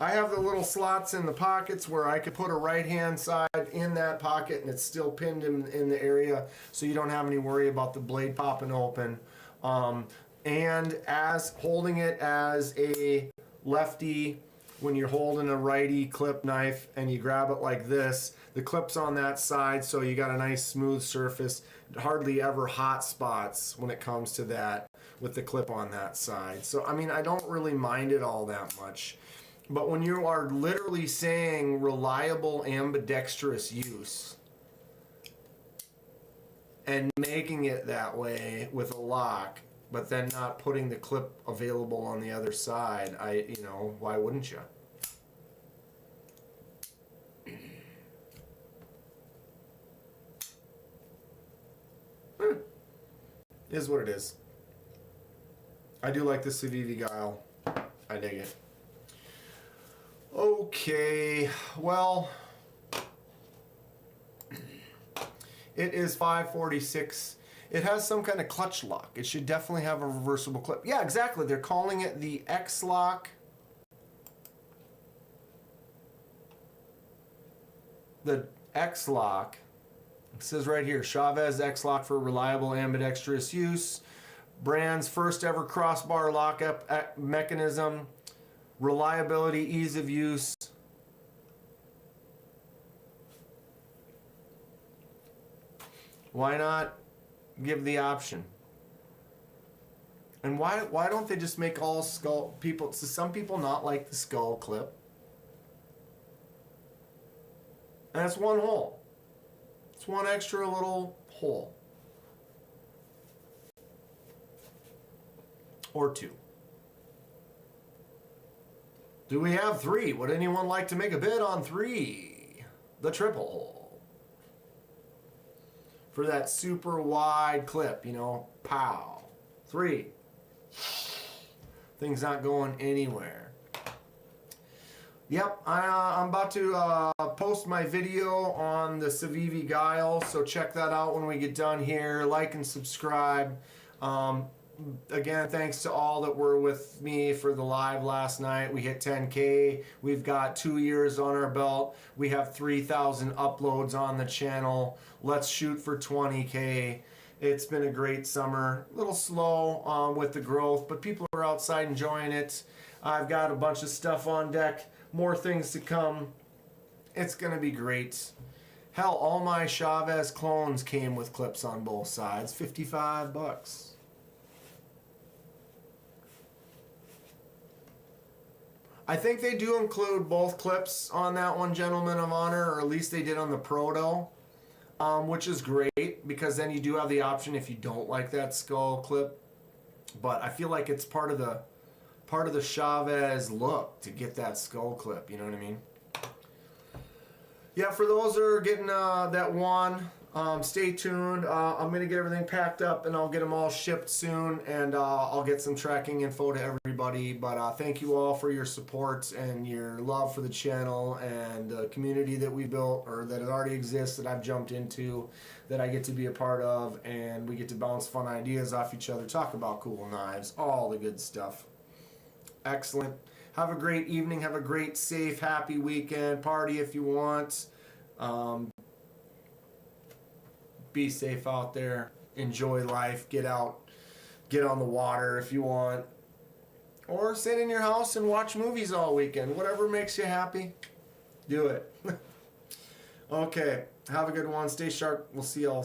I have the little slots in the pockets where I could put a right-hand side in that pocket and it's still pinned in the area, so you don't have any worry about the blade popping open. And as holding it as a lefty, when you're holding a righty clip knife and you grab it like this, the clip's on that side, so you got a nice smooth surface. Hardly ever hot spots when it comes to that with the clip on that side. So, I mean, I don't really mind it all that much. But when you are literally saying reliable ambidextrous use and making it that way with a lock, but then not putting the clip available on the other side, why wouldn't you? Is what it is. I do like the Civivi Guile. I dig it. Okay, well, it is 5:46. It has some kind of clutch lock. It should definitely have a reversible clip. Yeah, exactly. They're calling it the X-Lock. The X-Lock. It says right here, Chavez X-Lock for reliable ambidextrous use. Brand's first ever crossbar lockup mechanism. Reliability, ease of use. Why not give the option? And why don't they just make all skull people? So some people not like the skull clip. And it's one hole. It's one extra little hole. Or 2. Do we have 3? Would anyone like to make a bid on 3? The triple hole. For that super wide clip, pow. 3. Thing's not going anywhere. Yep, I'm about to post my video on the Civivi Guile, so check that out when we get done here. Like and subscribe. again, thanks to all that were with me for the live last night. We hit 10K. We've got 2 years on our belt. We have 3,000 uploads on the channel. Let's shoot for 20K. It's been a great summer. A little slow with the growth, but people are outside enjoying it. I've got a bunch of stuff on deck. More things to come. It's going to be great. Hell, all my Chavez clones came with clips on both sides. $55. I think they do include both clips on that one, Gentleman of Honor, or at least they did on the Proto, which is great because then you do have the option if you don't like that skull clip. But I feel like it's part of the Chavez look to get that skull clip. You know what I mean? Yeah, for those that are getting that one, stay tuned. I'm going to get everything packed up and I'll get them all shipped soon, and I'll get some tracking info to everybody. But thank you all for your support and your love for the channel and the community that we built, or that it already exists, that I've jumped into, that I get to be a part of, and we get to bounce fun ideas off each other, talk about cool knives, all the good stuff. Excellent. Have a great evening. Have a great, safe, happy weekend. Party if you want. Be safe out there. Enjoy life. Get out. Get on the water if you want. Or sit in your house and watch movies all weekend. Whatever makes you happy, do it. Okay. Have a good one. Stay sharp. We'll see y'all